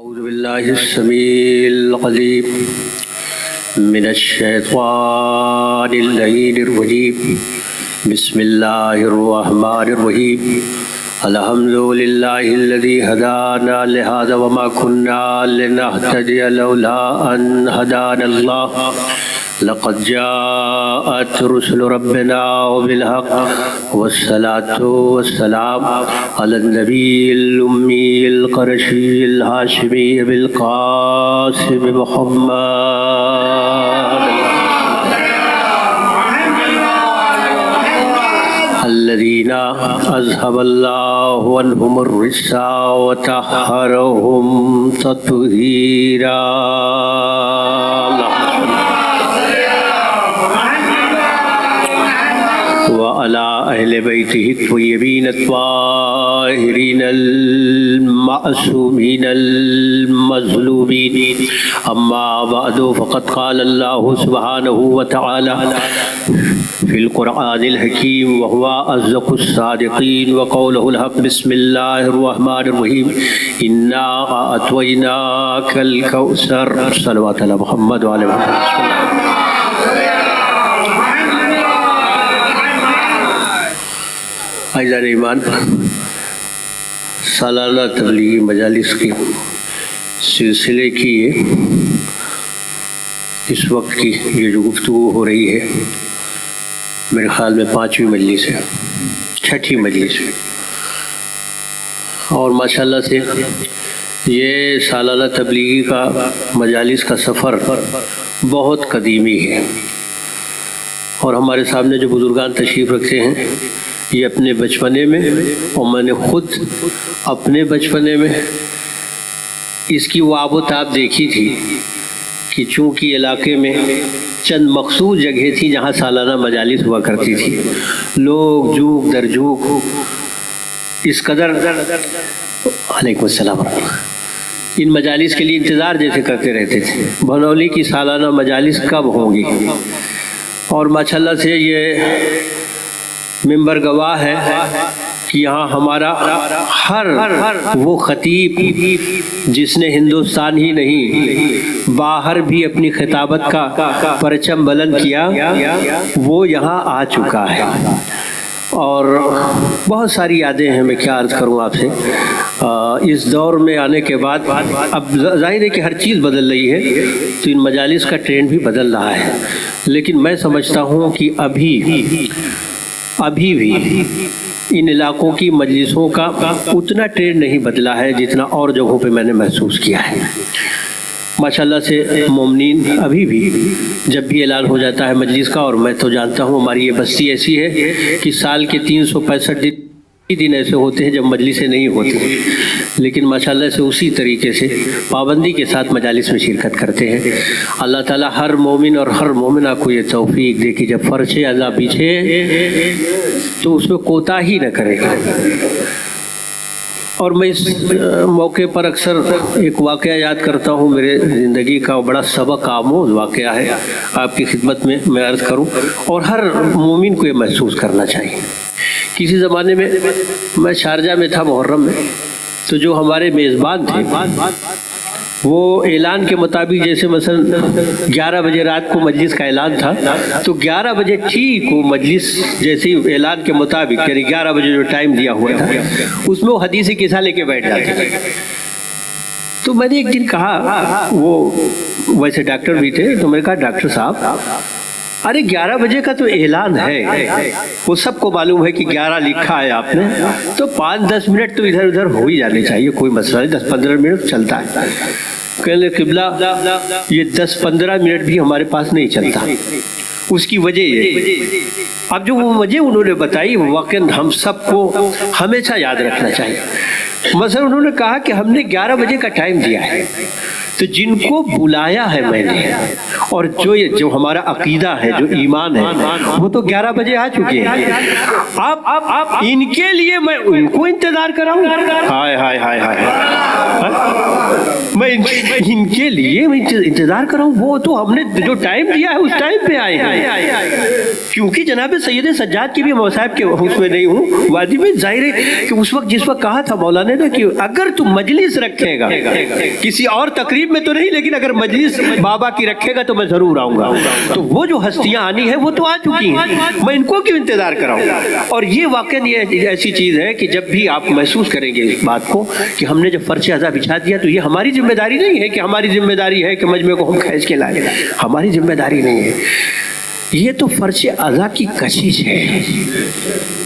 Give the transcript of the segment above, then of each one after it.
أعوذ بالله السميع العليم من الشيطان اللعين الرجيم بسم الله الرحمن الرحيم الحمد لله الذي هدانا لهذا وما كنا لنهتدي لولا أن هدانا الله لقد جاءت رسل ربنا بالحق والصلاة والسلام على النبي الأمي القرشي الهاشمي بالقاسم محمد الذين أذهب الله عنهم الرجس وطهرهم تطهيرا. وعلى أهل بيته الطيبين الطاهرين المعصومين المظلومين. أما بعد فقد قال الله سبحانه وتعالى في القرآن الحكيم وهو أصدق الصادقين وقوله الحق بسم الله الرحمن الرحيم إنا أعطيناك الكوثر. صلوات على محمد وعلى محمد. عزیزان ایمان، سالانہ تبلیغی مجالس کے سلسلے کی اس وقت کی یہ جو گفتگو ہو رہی ہے میرے خیال میں 5ویں مجلس ہے، 6ٹھی مجلس ہے، اور ماشاءاللہ سے یہ سالانہ تبلیغی کا مجالس کا سفر بہت قدیمی ہے، اور ہمارے سامنے جو بزرگان تشریف رکھتے ہیں یہ اپنے بچپنے میں، اور میں نے خود اپنے بچپنے میں اس کی وہ آب و تاب دیکھی تھی کہ چونکہ علاقے میں چند مخصوص جگہ تھی جہاں سالانہ مجالس ہوا کرتی تھی، لوگ جھوک در جھوک اس قدر علیکم السلام ان مجالس کے لیے انتظار جیسے کرتے رہتے تھے بھنولی کی سالانہ مجالس کب ہوں گی. اور ماشاءاللہ سے یہ ممبر گواہ ہے کہ یہاں ہمارا ہر وہ خطیب جس نے ہندوستان ہی نہیں باہر بھی اپنی خطابت کا پرچم بلند کیا وہ یہاں آ چکا ہے. اور بہت ساری یادیں ہیں، میں کیا عرض کروں آپ سے. اس دور میں آنے کے بعد اب ظاہر ہے کہ ہر چیز بدل رہی ہے تو ان مجالس کا ٹرینڈ بھی بدل رہا ہے، لیکن میں سمجھتا ہوں کہ ابھی بھی ان علاقوں کی مجلسوں کا اتنا ٹرینڈ نہیں بدلا ہے جتنا اور جگہوں پہ میں نے محسوس کیا ہے. ماشاءاللہ سے مومنین ابھی بھی جب بھی اعلان ہو جاتا ہے مجلس کا، اور میں تو جانتا ہوں ہماری یہ بستی ایسی ہے کہ سال کے 365 دن ایسے ہوتے ہیں جب مجلسیں نہیں ہوتی، لیکن ماشاءاللہ سے اسی طریقے سے پابندی کے ساتھ مجالس میں شرکت کرتے ہیں. اللہ تعالیٰ ہر مومن اور ہر مومنہ کو یہ توفیق دے کہ جب فرض ادا پیچھے تو اس میں کوتاہی نہ کرے. اور میں اس موقع پر اکثر ایک واقعہ یاد کرتا ہوں، میرے زندگی کا بڑا سبق آموز واقعہ ہے، آپ کی خدمت میں عرض کروں، اور ہر مومن کو یہ محسوس کرنا چاہیے. کسی زمانے میں میں شارجہ میں تھا محرم میں، تو جو ہمارے میزبان تھے وہ اعلان کے مطابق جیسے مثلا 11 بجے رات کو مجلس کا اعلان تھا تو 11 بجے ٹھیک وہ مجلس جیسے اعلان کے مطابق یعنی 11 بجے جو ٹائم دیا ہوا تھا اس میں وہ حدیث قصہ لے کے بیٹھ جاتے تھے. تو میں نے ایک دن کہا، وہ ویسے ڈاکٹر بھی تھے، تو میں نے کہا ڈاکٹر صاحب ارے 11 بجے کا تو اعلان ہے، وہ سب کو معلوم ہے کہ 11 لکھا ہے آپ نے، تو 5-10 منٹ تو ادھر ادھر ہو ہی جانے چاہیے، کوئی مسئلہ نہیں، 10-15 منٹ چلتا ہے. کہنے قبلہ یہ 10-15 منٹ بھی ہمارے پاس نہیں چلتا. اس کی وجہ یہ، اب جو وہ وجہ انہوں نے بتائی واقعاً ہم سب کو ہمیشہ یاد رکھنا چاہیے. مثلا انہوں نے کہا کہ ہم نے 11 بجے کا ٹائم دیا ہے، تو جن کو بلایا ہے میں نے اور جو ہمارا عقیدہ ہے، جو ایمان ہے، وہ تو 11 بجے آ چکے ہیں. اب ان کے لیے میں ان کو انتظار کراؤں؟ ہائے ہائے ہائے ہائے، میں میں ان کے لیے انتظار کر رہا ہوں، وہ تو ہم نے جو ٹائم دیا ہے اس ٹائم پہ آئے ہیں۔ کیونکہ جناب سید سجاد کی بھی مصاحب کے اس میں نہیں ہوں وادی میں، ظاہر ہے کہ اس وقت جس وقت کہا تھا مولانا نے کہ اگر تم مجلس رکھے گا، کسی اور تقریب میں تو نہیں لیکن اگر مجلس بابا کی رکھے گا تو میں ضرور آؤں گا۔ تو وہ جو ہستیاں آنی ہیں وہ تو آ چکی ہیں، میں ان کو کیوں انتظار کراؤں؟ اور یہ واقعی یہ ایسی چیز ہے کہ جب بھی آپ محسوس کریں گے اس بات کو کہ ہم نے جب فرش اعضا بچھا دیا تو یہ ہماری ذمہ داری نہیں ہے کہ ہماری ذمہ داری ہے کہ مجمع کو ہم کھینچ کے لائیں، ہماری ذمہ داری نہیں ہے، یہ تو فرش اعضا کی کشش ہے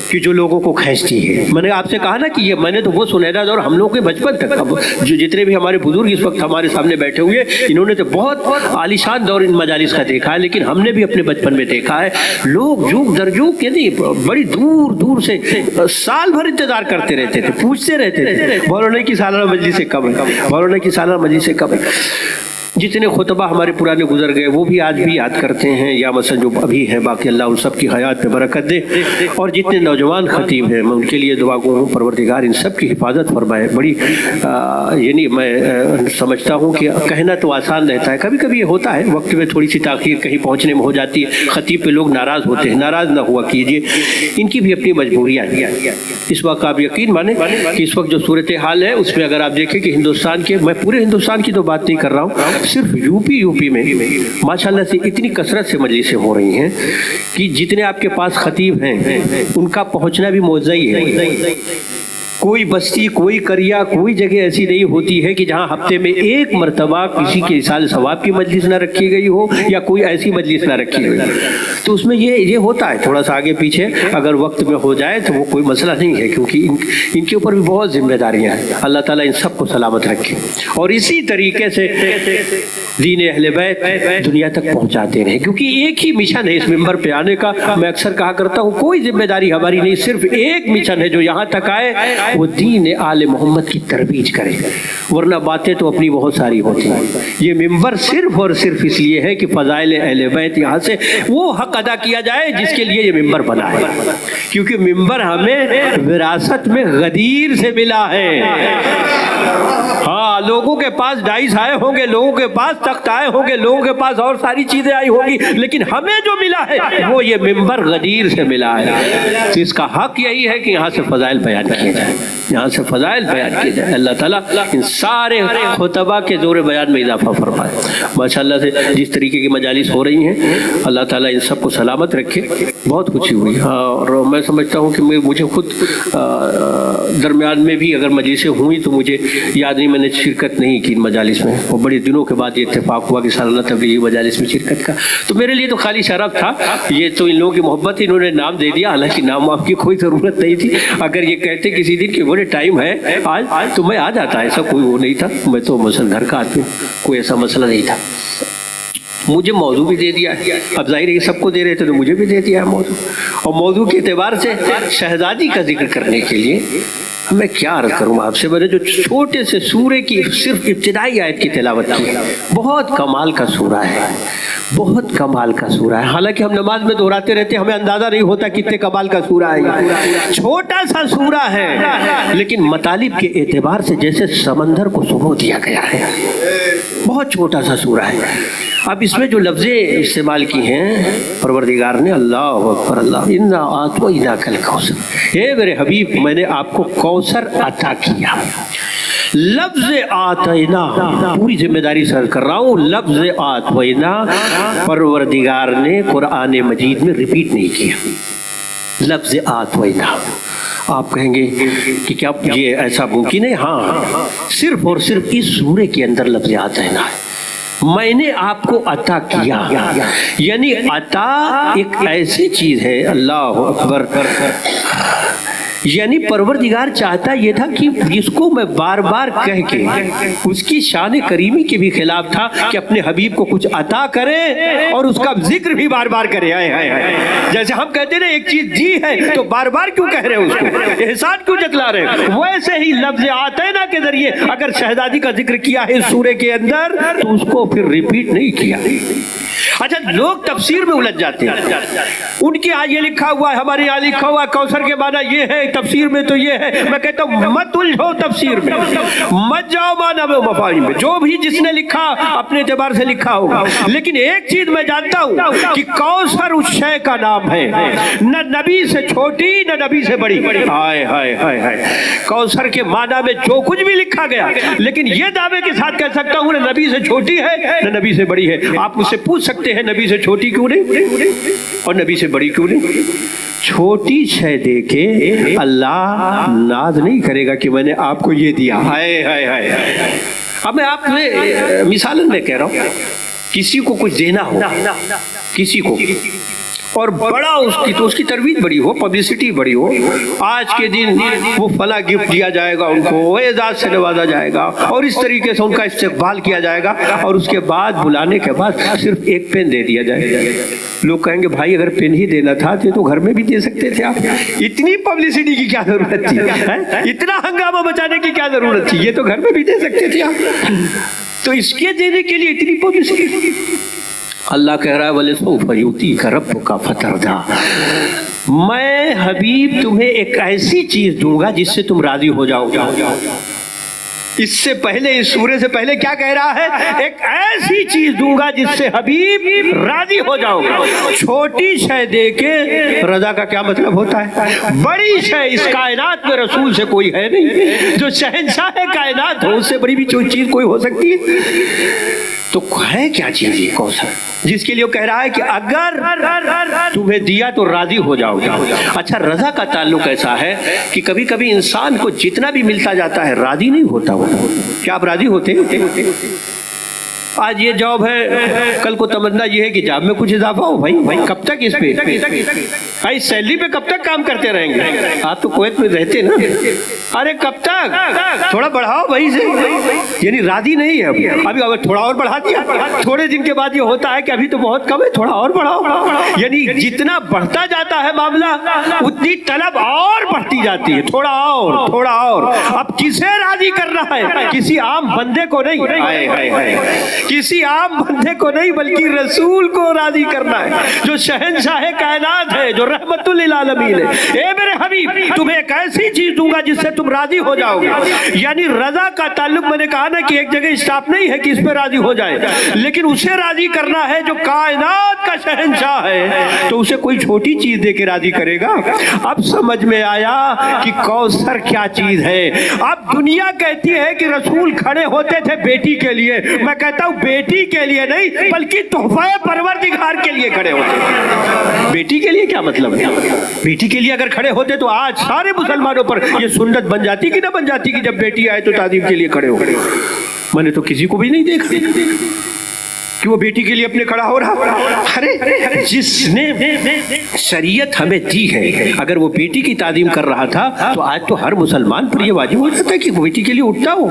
کہ جو لوگوں کو کھینچتی ہے۔ میں نے آپ سے کہا نا کہ یہ میں نے تو وہ سنہرا دور ہم لوگوں کے بچپن تک، اب جو جتنے بھی ہمارے بزرگ اس وقت ہمارے سامنے بیٹھے ہوئے انہوں نے تو بہت عالیشان دور ان مجالس کا دیکھا ہے، لیکن ہم نے بھی اپنے بچپن میں دیکھا ہے لوگ جوگ در جوگ یعنی بڑی دور دور سے سال بھر انتظار کرتے رہتے تھے، پوچھتے رہتے تھے مولانا کی سالانہ مجلس سے کب ہے، مولانا کی سالانہ مجلس سے کب ہے۔ جتنے خطبہ ہمارے پرانے گزر گئے وہ بھی آج بھی یاد کرتے ہیں، یا مثلا جو ابھی ہیں باقی اللہ ان سب کی حیات پہ برکت دے، اور جتنے نوجوان خطیب ہیں میں ان کے لیے دعا گو ہوں پروردگار ان سب کی حفاظت فرمائے۔ بڑی یعنی میں سمجھتا ہوں کہ کہنا تو آسان رہتا ہے، کبھی کبھی یہ ہوتا ہے وقت میں تھوڑی سی تاخیر کہیں پہنچنے میں ہو جاتی ہے، خطیب پہ لوگ ناراض ہوتے ہیں، ناراض نہ ہوا کیجیے، ان کی بھی اپنی مجبوریاں ہیں۔ اس وقت آپ یقین مانیں کہ اس وقت جو صورتحال ہے اس میں اگر آپ دیکھیں کہ ہندوستان کے، میں پورے ہندوستان کی تو بات نہیں کر رہا ہوں، صرف یو پی میں ماشاءاللہ سے اتنی کثرت سے مجلسیں ہو رہی ہیں کہ جتنے آپ کے پاس خطیب ہیں ان کا پہنچنا بھی موزہ ہی ہے۔ کوئی بستی، کوئی قریہ، کوئی جگہ ایسی نہیں ہوتی ہے کہ جہاں ہفتے میں ایک مرتبہ کسی کے اصال ثواب کی مجلس نہ رکھی گئی ہو یا کوئی ایسی مجلس نہ رکھی گئی۔ تو اس میں یہ ہوتا ہے تھوڑا سا آگے پیچھے اگر وقت میں ہو جائے تو وہ کوئی مسئلہ نہیں ہے، کیونکہ ان کے اوپر بھی بہت ذمہ داریاں ہیں۔ اللہ تعالیٰ ان سب کو سلامت رکھے اور اسی طریقے سے دین اہل بیت دنیا تک پہنچاتے رہے، کیونکہ ایک ہی مشن ہے اس ممبر پہ آنے کا۔ میں اکثر کہا کرتا ہوں کوئی ذمہ داری ہماری نہیں، صرف ایک مشن ہے جو یہاں تک آئے وہ دین آل محمد کی ترویج کرے، ورنہ باتیں تو اپنی بہت ساری ہوتی ہیں۔ یہ ممبر صرف اور صرف اس لیے ہے کہ فضائل اہل بیت یہاں سے وہ حق ادا کیا جائے جس کے لیے یہ ممبر بنا ہے، کیونکہ ممبر ہمیں وراثت میں غدیر سے ملا ہے۔ ہاں لوگوں کے پاس ڈائس آئے ہوں گے، لوگوں کے پاس تخت آئے ہوں گے، لوگوں کے پاس اور ساری چیزیں آئی ہوں گی، لیکن ہمیں جو ملا ہے وہ یہ ممبر غدیر سے ملا ہے۔ تو اس کا حق یہی ہے کہ یہاں سے فضائل بیان کیے جائیں، یہاں سے فضائل بیان کیے جائیں۔ اللہ تعالیٰ ان سارے خطبہ کے دور بیان میں اضافہ فرمائے۔ ماشاءاللہ سے جس طریقے کی مجالس ہو رہی ہیں اللہ تعالیٰ ان سب کو سلامت رکھے، بہت خوشی ہوئی۔ اور میں سمجھتا ہوں کہ مجھے خود درمیان میں بھی اگر مجلسیں ہوئیں تو مجھے یاد نہیں، میں نے شرکت نہیں کی ان مجالس میں، اور بڑے دنوں کے بعد یہ اتفاق ہوا کہ سالانہ تبلیغی مجالس میں شرکت کا، تو میرے لیے تو خالی شرف تھا۔ یہ تو ان لوگوں کی محبت، انہوں نے نام دے دیا، حالانکہ نام آپ کی کوئی ضرورت نہیں تھی۔ اگر یہ کہتے کسی دن کہ بڑے ٹائم ہے آج تو میں آ جاتا، ایسا کوئی وہ نہیں تھا، میں تو مثلا گھر کا آدمی، کوئی ایسا مسئلہ نہیں تھا۔ مجھے موضوع بھی دے دیا ہے، اب ظاہر ہے کہ سب کو دے رہے تھے تو مجھے بھی دے دیا ہے موضوع، اور موضوع کے اعتبار سے شہزادی کا ذکر کرنے کے لیے میں کیا عرض کروں آپ سے۔ میں نے جو چھوٹے سے سورے کی صرف ابتدائی آیت کی تلاوت کی، بہت کمال کا سورہ ہے، بہت کمال کا سورہ ہے۔ حالانکہ ہم نماز میں دہراتے رہتے ہیں، ہمیں اندازہ نہیں ہوتا کتنے کمال کا سورہ ہے، چھوٹا سا سورہ ہے لیکن مطالب کے اعتبار سے جیسے سمندر کو سمو دیا گیا ہے، بہت چھوٹا سا سورہ ہے۔ اب اس میں جو لفظیں استعمال کی ہیں پروردگار نے، اللہ اکبر، اللہ انا اعطیناک الکوثر، اے میرے حبیب میں نے آپ کو کوثر عطا کیا۔ لفظ آتینا پوری ذمہ داری سے کر رہا ہوں، لفظ آتینا پروردگار نے قرآن مجید میں ریپیٹ نہیں کیا، لفظ آتینا۔ آپ کہیں گے کہ کیا یہ ایسا ممکن ہے؟ ہاں، صرف اور صرف اس سورے کے اندر لفظ آتینا ہے، میں نے آپ کو عطا کیا، یعنی عطا ایک ایسی چیز ہے، اللہ اکبر، یعنی پروردگار چاہتا یہ تھا کہ جس کو میں بار بار کہہ کے اس کی شان کریمی کے بھی خلاف تھا کہ اپنے حبیب کو کچھ عطا کرے اور اس کا ذکر بھی بار بار کرے۔ جیسے ہم کہتے ہیں ایک چیز دی ہے تو بار بار کیوں کہہ رہے ہیں، اس کو احسان کیوں جتلا رہے ہیں، ویسے ہی لفظ آتینا کے ذریعے اگر شہزادی کا ذکر کیا ہے اس سورے کے اندر تو اس کو پھر ریپیٹ نہیں کیا۔ اچھا، لوگ تفسیر میں الجھ جاتے ہیں، ان کے یہاں یہ لکھا ہوا ہے، ہمارے یہاں لکھا ہوا ہے کوثر کے معنی یہ ہے، تفسیر میں تو یہ ہے. میں کہتا ہوں مت الجھو تفسیر میں, مت جاؤ معنی میں مفاہیم میں. جو بھی جس نے لکھا اپنے اعتبار سے لکھا ہوگا, لیکن ایک چیز میں جانتا ہوں کہ کوثر اس شے کا نام ہے, نہ نبی سے چھوٹی نہ نبی سے بڑی. ہائے ہائے ہائے ہائے, کوثر کے معنی میں جو کچھ بھی لکھا گیا, لیکن یہ دعوے کے ساتھ کہہ سکتا ہوں نہ نبی سے چھوٹی ہے نہ نبی سے بڑی ہے. آپ مجھ سے پوچھ سکتے ہیں نبی سے چھوٹی کیوں نہیں اور نبی سے بڑی کیوں نہیں؟ چھوٹی شے دے کے اللہ ناز نہیں کرے گا کہ میں نے آپ کو یہ دیا. ہائے ہائے ہائے. اب میں آپ نے مثالن میں کہہ رہا ہوں, کسی کو کچھ دینا ہو, کسی کو, اور بڑا اس کی ترویج بڑی ہو, پبلسٹی بڑی ہو, آج کے دن وہ فلاں گفٹ دیا جائے گا, ان کو اعزاز سے نوازا جائے گا, اور اس طریقے سے ان کا استقبال کیا جائے گا, اور اس کے بعد بلانے کے بعد صرف ایک پین دے دیا جائے. لوگ کہیں گے بھائی اگر پین ہی دینا تھا تو گھر میں بھی دے سکتے تھے آپ, اتنی پبلسٹی کی کیا ضرورت تھی, اتنا ہنگامہ مچانے کی کیا ضرورت تھی, یہ تو گھر میں بھی دے سکتے تھے آپ. تو اس کے دینے کے لیے اتنی پبلسٹی. اللہ کہہ رہا ہے وَلِسَوْفَ يُؤْتِيكَ رَبُّكَ فَتَرْضَىٰ, میں حبیب تمہیں ایک ایسی چیز دوں گا جس سے تم راضی ہو جاؤ. اس سے پہلے, اس سورے سے پہلے کیا کہہ رہا ہے؟ ایک ایسی چیز دوں گا جس سے حبیب راضی ہو جاؤ. چھوٹی شے دے کے رضا کا کیا مطلب ہوتا ہے؟ بڑی شے اس کائنات میں رسول سے کوئی ہے نہیں. جو شہنشاہ کائنات ہو اس سے بڑی بھی چیز کوئی ہو سکتی ہے؟ تو ہے کیا چیز یہ کوثر جس کے لیے وہ کہہ رہا ہے کہ اگر تمہیں دیا تو راضی ہو جاؤ. اچھا, رضا کا تعلق ایسا ہے کہ کبھی کبھی انسان کو جتنا بھی ملتا جاتا ہے راضی نہیں ہوتا. کیا آپ راضی ہوتے ہیں؟ آج یہ جاب ہے, کل کو تمنا یہ ہے کہ جاب میں کچھ اضافہ ہو. بھائی کب تک اس پہ, بھائی سیلری پہ کب تک کام کرتے رہیں گے؟ آپ تو کویت میں رہتے نا, ارے کب تک, تھوڑا بڑھاؤ بھائی سے. یعنی راضی نہیں ہے ابھی اگر تھوڑا اور بڑھا دیا, تھوڑے دن کے بعد یہ ہوتا ہے کہ ابھی تو بہت کم ہے, تھوڑا اور بڑھاؤ. یعنی جتنا بڑھتا جاتا ہے معاملہ اتنی طلب اور بڑھتی جاتی ہے, تھوڑا اور تھوڑا اور. اب کسے راضی کرنا ہے؟ کسی عام بندے کو نہیں, کسی عام بندے کو نہیں, بلکہ رسول کو راضی کرنا ہے جو شہنشاہ کائنات ہے, جو رحمت للعالمین ہے. اے میرے حبیب تمہیں ایک ایسی چیز دوں گا جس سے تم راضی ہو جاؤ گے. یعنی رضا کا تعلق میں نے کہا نا کہ ایک جگہ اسٹاپ نہیں ہے کہ اس پہ راضی ہو جائے, لیکن اسے راضی کرنا ہے جو کائنات کا شہنشاہ ہے, تو اسے کوئی چھوٹی چیز دے کے راضی کرے گا. اب سمجھ میں آیا کہ کوثر کیا چیز ہے. اب دنیا کہتی ہے کہ رسول کھڑے ہوتے تھے بیٹی کے لیے, میں کہتا ہوں بیٹی کے لیے نہیں بلکہ تحفہ پروردگار کے لیے کھڑے ہوتے. بیٹی کے لیے کیا مطلب ہے؟ بیٹی کے لیے اگر کھڑے ہوتے تو آج سارے مسلمانوں پر یہ سنت بن جاتی کہ نہ بن جاتی کہ جب بیٹی آئے تو تعظیم کے لیے کھڑے ہو. میں نے تو کسی کو بھی نہیں دیکھا کہ وہ بیٹی کے لیے اپنے کھڑا ہو رہا. ارے جس نے شریعت ہمیں دی ہے اگر وہ بیٹی کی تعظیم کر رہا تھا تو آج تو ہر مسلمان پر یہ واجب ہو جاتا ہے کہ وہ بیٹی کے لیے اٹھتا ہو.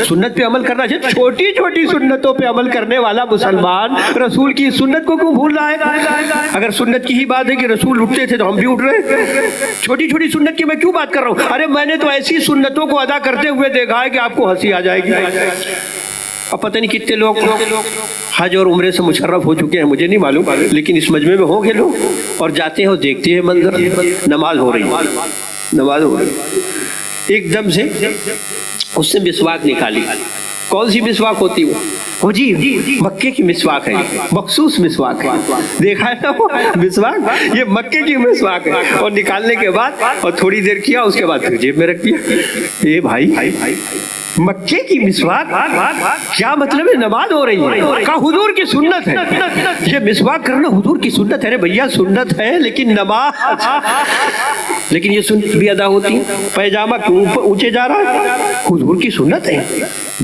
سنت پہ عمل کرنا چاہیے. چھوٹی چھوٹی سنتوں پہ عمل کرنے والا مسلمان رسول کی سنت کو کیوں بھول رہا ہے؟ اگر سنت کی ہی بات ہے کہ رسول اٹھتے تھے تو ہم بھی اٹھ رہے ہیں. چھوٹی چھوٹی سنت کی میں کیوں بات کر رہا ہوں؟ ارے میں نے تو ایسی سنتوں کو ادا کرتے ہوئے دیکھا ہے کہ آپ کو ہنسی آ جائے گی. اب پتہ نہیں کتنے لوگ حج اور عمرے سے مشرف ہو چکے ہیں, مجھے نہیں معلوم, لیکن اس مجمع میں ہوں گے لوگ اور جاتے ہیں اور دیکھتے ہیں منظر, نماز ہو رہی, ایک دم سے اس نے مسواک نکالی. کون سی مسواک ہوتی وہ جی مکے کی مسواک ہے, مخصوص مسواک ہے. دیکھا ہے نا وہ مسواک, یہ مکے کی مسواک ہے. اور نکالنے کے بعد اور تھوڑی دیر کیا, اس کے بعد پھر جیب میں رکھ دیا. اے بھائی مکے کی مسواک کیا مطلب ہے؟ نماز ہو رہی ہے, کہا حضور کی سنت ہے, یہ مسواک کرنا حضور کی سنت ہے. ارے بھیا سنت ہے لیکن نماز, لیکن یہ سنت بھی ادا ہوتی. پیجامہ کیوں اونچے جا رہا ہے؟ حضور کی سنت ہے.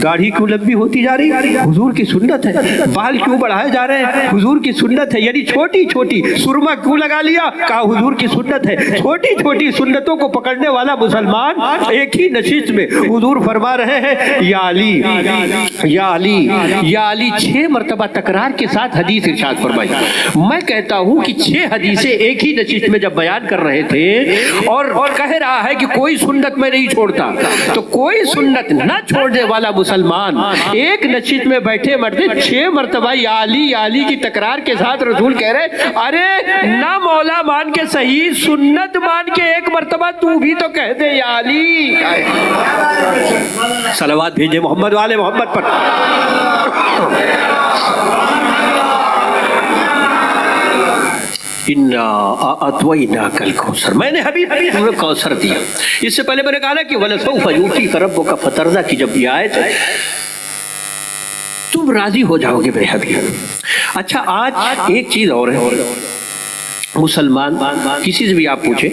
داڑھی کیوں لمبی ہوتی جا رہی ہے؟ حضور کی سنت ہے. بال کیوں بڑھائے جا رہے ہیں؟ حضور کی سنت ہے. یعنی چھوٹی چھوٹی سرما کیوں لگا لیا؟ کہا حضور کی سنت ہے. چھوٹی چھوٹی سنتوں کو پکڑنے والا مسلمان ایک ہی نشست میں حضور فرما رہے ہیں یا علی یا علی یا علی. 6 مرتبہ تکرار کے ساتھ حدیث ارشاد فرمائی. میں کہتا ہوں کہ 6 حدیثیں ایک ہی نشست میں جب بیان کر رہے تھے اور کہہ رہا ہے کہ کوئی سنت میں نہیں چھوڑتا، تو کوئی سنت نہ چھوڑنے والا مسلمان ایک نشست میں بیٹھے مرتے 6 مرتبہ یا علی یا علی کی تکرار کے ساتھ رسول کہہ رہے ارے نہ مولا مان کے صحیح سنت مان کے ایک مرتبہ تو بھی تو کہہ دے یا علی۔ صلوات بھیجے محمد والے محمد پر۔ اِنَّا أَعْطَيْنَاكَ الْكَوْثَرَ، میں نے حبیب تمہیں کوثر دیا۔ اس سے پہلے میں نے کہا نا کہ وَلَسَوْفَ يُعْطِيكَ رَبُّكَ فَتَرْضَىٰ کی جب یہ آیت ہے تم راضی ہو جاؤ گے میرے حبیب۔ اچھا آج ایک چیز اور ہے، مسلمان کسی سے بھی آپ پوچھیں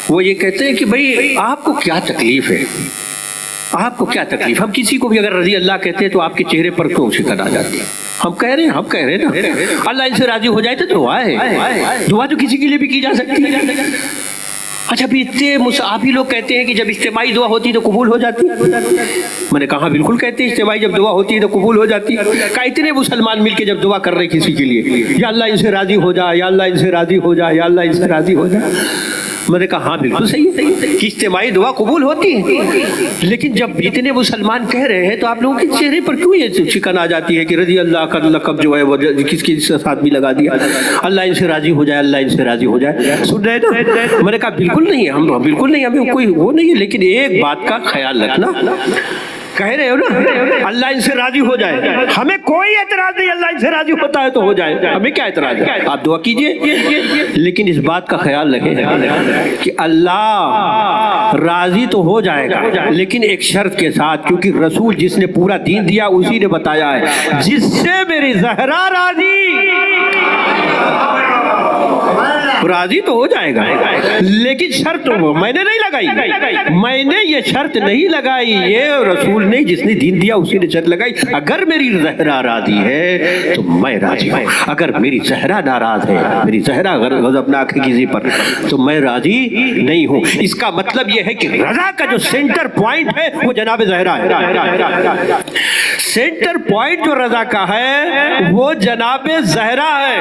وہ یہ کہتے ہیں کہ بھئی آپ کو کیا تکلیف ہے، آپ کو کیا تکلیف؟ ہم کسی کو بھی اگر رضی اللہ کہتے ہیں تو آپ کے چہرے پر کیوں شکن آ جاتی ہے؟ ہم کہہ رہے ہیں نا اللہ ان سے راضی ہو جائے تو دعا ہے، دعا تو کسی کے لیے بھی کی جا سکتی ہے۔ اچھا بھی اتنے آپ ہی لوگ کہتے ہیں کہ جب اجتماعی دعا ہوتی ہے تو قبول ہو جاتی ہے۔ میں نے کہا بالکل کہتے ہیں اجتماعی جب دعا ہوتی ہے تو قبول ہو جاتی ہے۔ کہ اتنے مسلمان مل کے جب دعا کر رہے کسی کے لیے یا اللہ ان سے راضی ہو جائے، یا اللہ ان سے راضی ہو جائے، یا اللہ ان سے راضی ہو جائے، میں نے کہا ہاں بالکل صحیح ہے کہ اجتماعی دعا قبول ہوتی ہے، لیکن جب اتنے مسلمان کہہ رہے ہیں تو آپ لوگوں کے چہرے پر کیوں یہ شکن آ جاتی ہے کہ رضی اللہ کا لقب جو ہے وہ کس کے ساتھ بھی لگا دیا، اللہ ان سے راضی ہو جائے، اللہ ان سے راضی ہو جائے۔ سن رہے نا؟ میں نے کہا بالکل نہیں ہے، ہم بالکل نہیں، ہمیں کوئی وہ نہیں ہے، لیکن ایک بات کا خیال رکھنا، کہہ رہے ہو نا اللہ ان سے راضی ہو جائے، ہمیں کوئی اعتراض نہیں، اللہ ان سے راضی ہوتا ہے تو ہو جائے، ہمیں کیا اعتراض ہے؟ آپ دعا کیجئے، لیکن اس بات کا خیال رکھیں کہ اللہ راضی تو ہو جائے گا لیکن ایک شرط کے ساتھ، کیونکہ رسول جس نے پورا دین دیا اسی نے بتایا ہے جس سے میری زہرا راضی تو ہو جائے گا، لیکن شرط میں نے نہیں لگائی، میں نے یہ شرط نہیں لگائی، یہ رسول نے جس نے دین دیا اسی نے شرط لگائی، اگر میری زہرا راضی ہے تو میں راضی ہوں، اگر میری زہرا ناراض ہے، میری زہرا غضبناک ہے کسی پر تو میں راضی نہیں ہوں۔ اس کا مطلب یہ ہے کہ رضا کا جو سینٹر پوائنٹ ہے وہ جناب زہرا ہے، سینٹر پوائنٹ جو رضا کا ہے وہ جناب زہرا ہے۔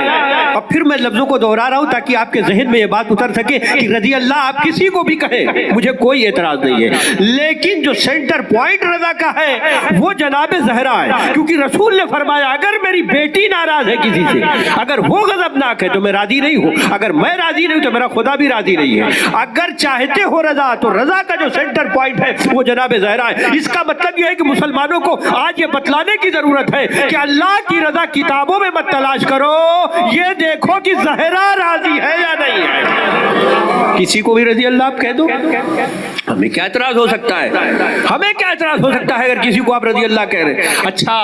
اب پھر میں لفظوں کو دہرا رہا ہوں تاکہ آپ کے ذہن میں یہ بات اتر سکے کہ رضی اللہ آپ کسی کو بھی کہیں مجھے کوئی اعتراض نہیں ہے، لیکن جو سینٹر پوائنٹ رضا کا ہے وہ جناب زہرا ہے، کیونکہ رسول نے فرمایا اگر میری بیٹی ناراض ہے کسی سے، اگر وہ غضبناک ہے تو میں راضی نہیں ہوں، اگر میں راضی نہیں ہوں تو میرا خدا بھی راضی نہیں ہے۔ اگر چاہتے ہو رضا تو رضا کا جو سینٹر پوائنٹ ہے وہ جناب زہرا ہے۔ اس کا مطلب یہ ہے کہ مسلمانوں کو آج یہ بتلانے کی ضرورت ہے کہ اللہ کی رضا کتابوں میں مت تلاش کرو، یہ دیکھو کہ زہرا راضی ہے یا نہیں ہے۔ کسی کو بھی رضی اللہ آپ کہہ دو، ہمیں کیا اعتراض ہو سکتا ہے؟ ہمیں کیا اعتراض ہو سکتا ہے اگر کسی کو آپ رضی اللہ کہہ رہے ہیں؟ اچھا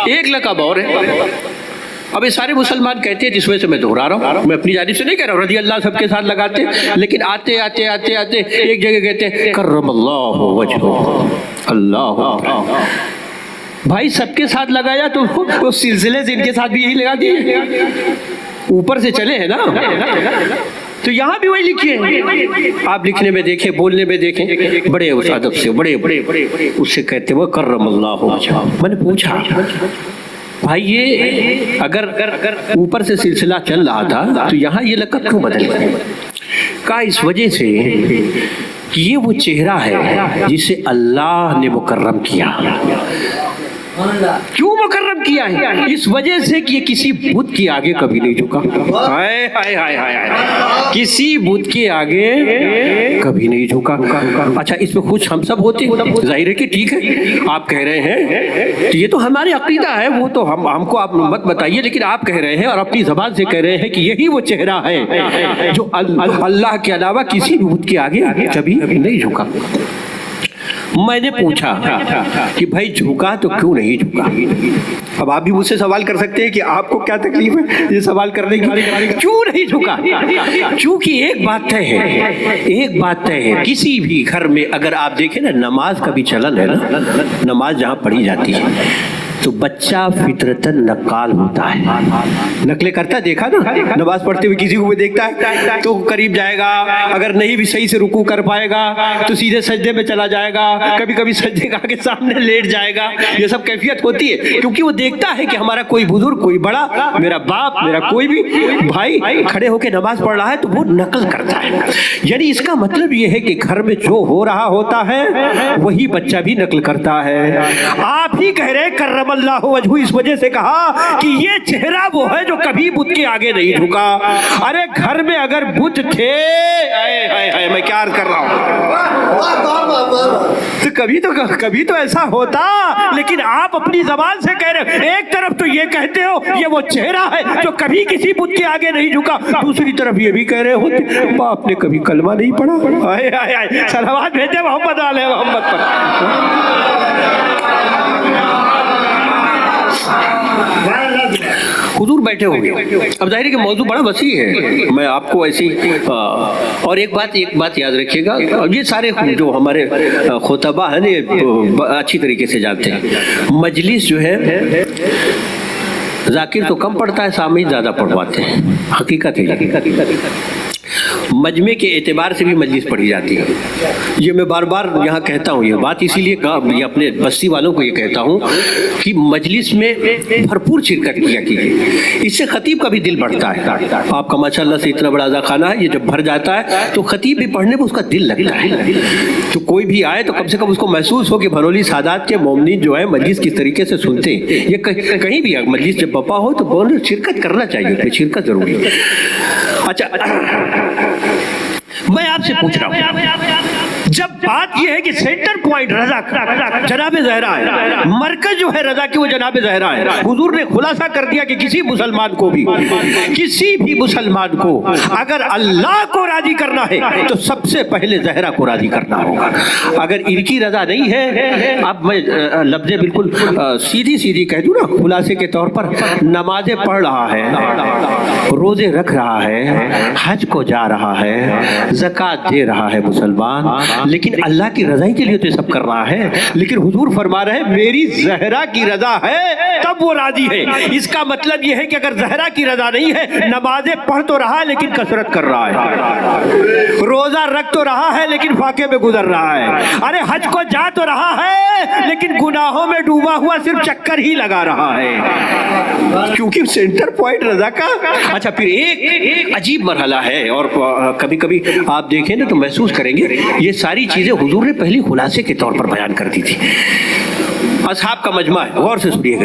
ایک لقب اور ہے، اب یہ سارے مسلمان کہتے ہیں جس وجہ سے میں دہرا رہا ہوں، میں اپنی جانب سے نہیں کہہ رہا ہوں، رضی اللہ سب کے ساتھ لگاتے ہیں، لیکن آتے آتے آتے آتے ایک جگہ کہتے ہیں کرم اللہ وجہہ، اللہ بھائی سب کے ساتھ لگایا تو وہ سلسلے سے ان کے ساتھ بھی یہی لگا دیے، اوپر سے چلے ہیں نا، تو یہاں بھی وہی لکھیے، آپ لکھنے میں دیکھیں، بولنے میں دیکھیں، بڑے اس ادب سے بڑے اس سے کہتے وہ کرم اللہ وجہہ۔ میں نے پوچھا بھائی یہ اگر اوپر سے سلسلہ چل رہا تھا تو یہاں یہ لقب کیوں بدل گئے؟ کہا اس وجہ سے کہ یہ وہ چہرہ ہے جسے اللہ نے مکرم کیا۔ کیوں مکرم کیا ہے؟ اس وجہ سے کہ یہ کسی بت کے آگے کبھی نہیں جھکا، ہائے ہائے ہائے ہائے، کسی بت کے آگے کبھی نہیں جھکا۔ اچھا اس میں خوش ہم سب ہوتے ہیں، ظاہر ہے کہ ٹھیک ہے آپ کہہ رہے ہیں یہ تو ہمارے عقیدہ ہے، وہ تو ہم کو آپ مت بتائیے، لیکن آپ کہہ رہے ہیں اور اپنی زبان سے کہہ رہے ہیں کہ یہی وہ چہرہ ہے جو اللہ کے علاوہ کسی بھی بت کے آگے کبھی نہیں جھکا۔ میں نے پوچھا کہ بھائی جھکا تو کیوں نہیں جھکا؟ اب آپ بھی مجھ سے سوال کر سکتے ہیں کہ آپ کو کیا تکلیف ہے یہ سوال کرنے کی، کیوں نہیں جھکا؟ کیونکہ ایک بات طے ہے، کسی بھی گھر میں اگر آپ دیکھیں نا نماز کا بھی چلن ہے نا، نماز جہاں پڑھی جاتی ہے تو بچہ فطرتاً نقال ہوتا ہے، نقلیں کرتا ہے، دیکھا نا، نماز پڑھتے ہوئے کسی کو بھی دیکھتا ہے تو قریب جائے گا، اگر نہیں بھی صحیح سے رکوع کر پائے گا تو سیدھے سجدے میں چلا جائے گا، کبھی کبھی سجدے کا کے سامنے لیٹ جائے گا. یہ سب کیفیت ہوتی ہے کیونکہ وہ دیکھتا ہے کہ ہمارا کوئی بزرگ، کوئی بڑا، میرا باپ، میرا کوئی بھی بھائی کھڑے ہو کے نماز پڑھ رہا ہے تو وہ نقل کرتا ہے. یعنی اس کا مطلب یہ ہے کہ گھر میں جو ہو رہا ہوتا ہے وہی بچہ بھی نقل کرتا ہے. آپ ہی کہہ رہے کرم اللہ وجہہ، اس وجہ سے کہا کہ یہ چہرہ وہ ہے جو کبھی بت کے آگے نہیں جھکا. ارے گھر میں اگر بت تھے، میں کیا عرض کر رہا ہوں، تو کبھی تو ایسا ہوتا، لیکن آپ اپنی زبان سے کہہ رہے، ایک طرف تو یہ کہتے ہو یہ وہ چہرہ ہے جو کبھی کسی بت کے آگے نہیں جھکا، دوسری طرف یہ بھی کہہ رہے ہوتے باپ نے کبھی کلمہ نہیں پڑھا. صلوات بھیجے محمد علیہ محمد پر. حضور بیٹھے ہوں گے. اب ظاہر ہے کہ موضوع بڑا وسیع ہے، میں آپ کو ایسی اور ایک بات یاد رکھیے گا، یہ سارے جو ہمارے خطبہ ہیں یہ اچھی طریقے سے جانتے ہیں، مجلس جو ہے ذاکر تو کم پڑھتا ہے، سامعین زیادہ پڑھواتے ہیں. حقیقت ہے، مجمع کے اعتبار سے بھی مجلس پڑھی جاتی ہے. یہ میں بار بار یہاں کہتا ہوں، یہ بات اسی لیے یہ اپنے بستی والوں کو یہ کہتا ہوں کہ مجلس میں بھرپور شرکت کیا کیجیے، اس سے خطیب کا بھی دل بڑھتا ہے. آپ کا ماشاءاللہ سے اتنا بڑا خانہ ہے، یہ جب بھر جاتا ہے تو خطیب بھی پڑھنے میں اس کا دل لگتا ہے. تو کوئی بھی آئے تو کم سے کم اس کو محسوس ہو کہ بھنولی سادات کے مومنین جو ہے مجلس کس طریقے سے سنتے ہیں. یہ کہیں بھی مجلس جب بپا ہو تو شرکت کرنا چاہیے، شرکت ضروری ہے. اچھا، میں آپ سے پوچھ رہا ہوں، جب بات یہ ہے کہ سینٹر پوائنٹ رضا جناب زہرا ہے، مرکز جو ہے رضا کی وہ جناب زہرا ہے، حضور نے خلاصہ کر دیا کہ کسی بھی مسلمان کو اگر اللہ کو راضی کرنا ہے تو سب سے پہلے زہرا کو راضی کرنا ہوگا. اگر ان کی رضا نہیں ہے، اب میں لفظ بالکل سیدھی کہہ دوں نا، خلاصے کے طور پر نمازیں پڑھ رہا ہے، روزے رکھ رہا ہے، حج کو جا رہا ہے، زکوٰۃ دے رہا ہے مسلمان، لیکن اللہ کی رضا کے لیے تو سب کر رہا ہے، لیکن حضور فرما رہے ہیں میری زہرا کی رضا ہے تب وہ راضی ہے. اس کا مطلب یہ ہے کہ اگر زہرا کی رضا نہیں ہے، نمازیں پڑھ تو رہا ہے لیکن کثرت کر رہا ہے، روزہ رکھ تو رہا ہے لیکن فاقے میں گزر رہا ہے، ارے حج کو جا تو رہا ہے لیکن گناہوں میں ڈوبا ہوا صرف چکر ہی لگا رہا ہے، کیونکہ سینٹر پوائنٹ رضا کا. اچھا، پھر ایک عجیب مرحلہ ہے، اور کبھی کبھی آپ دیکھیں نا تو محسوس کریں گے، یہ ساری چیزیں حضور نے پہلی خلاصے کے طور پر بیان کر دی تھی. اصحاب کا مجمع ہے، غور سے سنیے گا.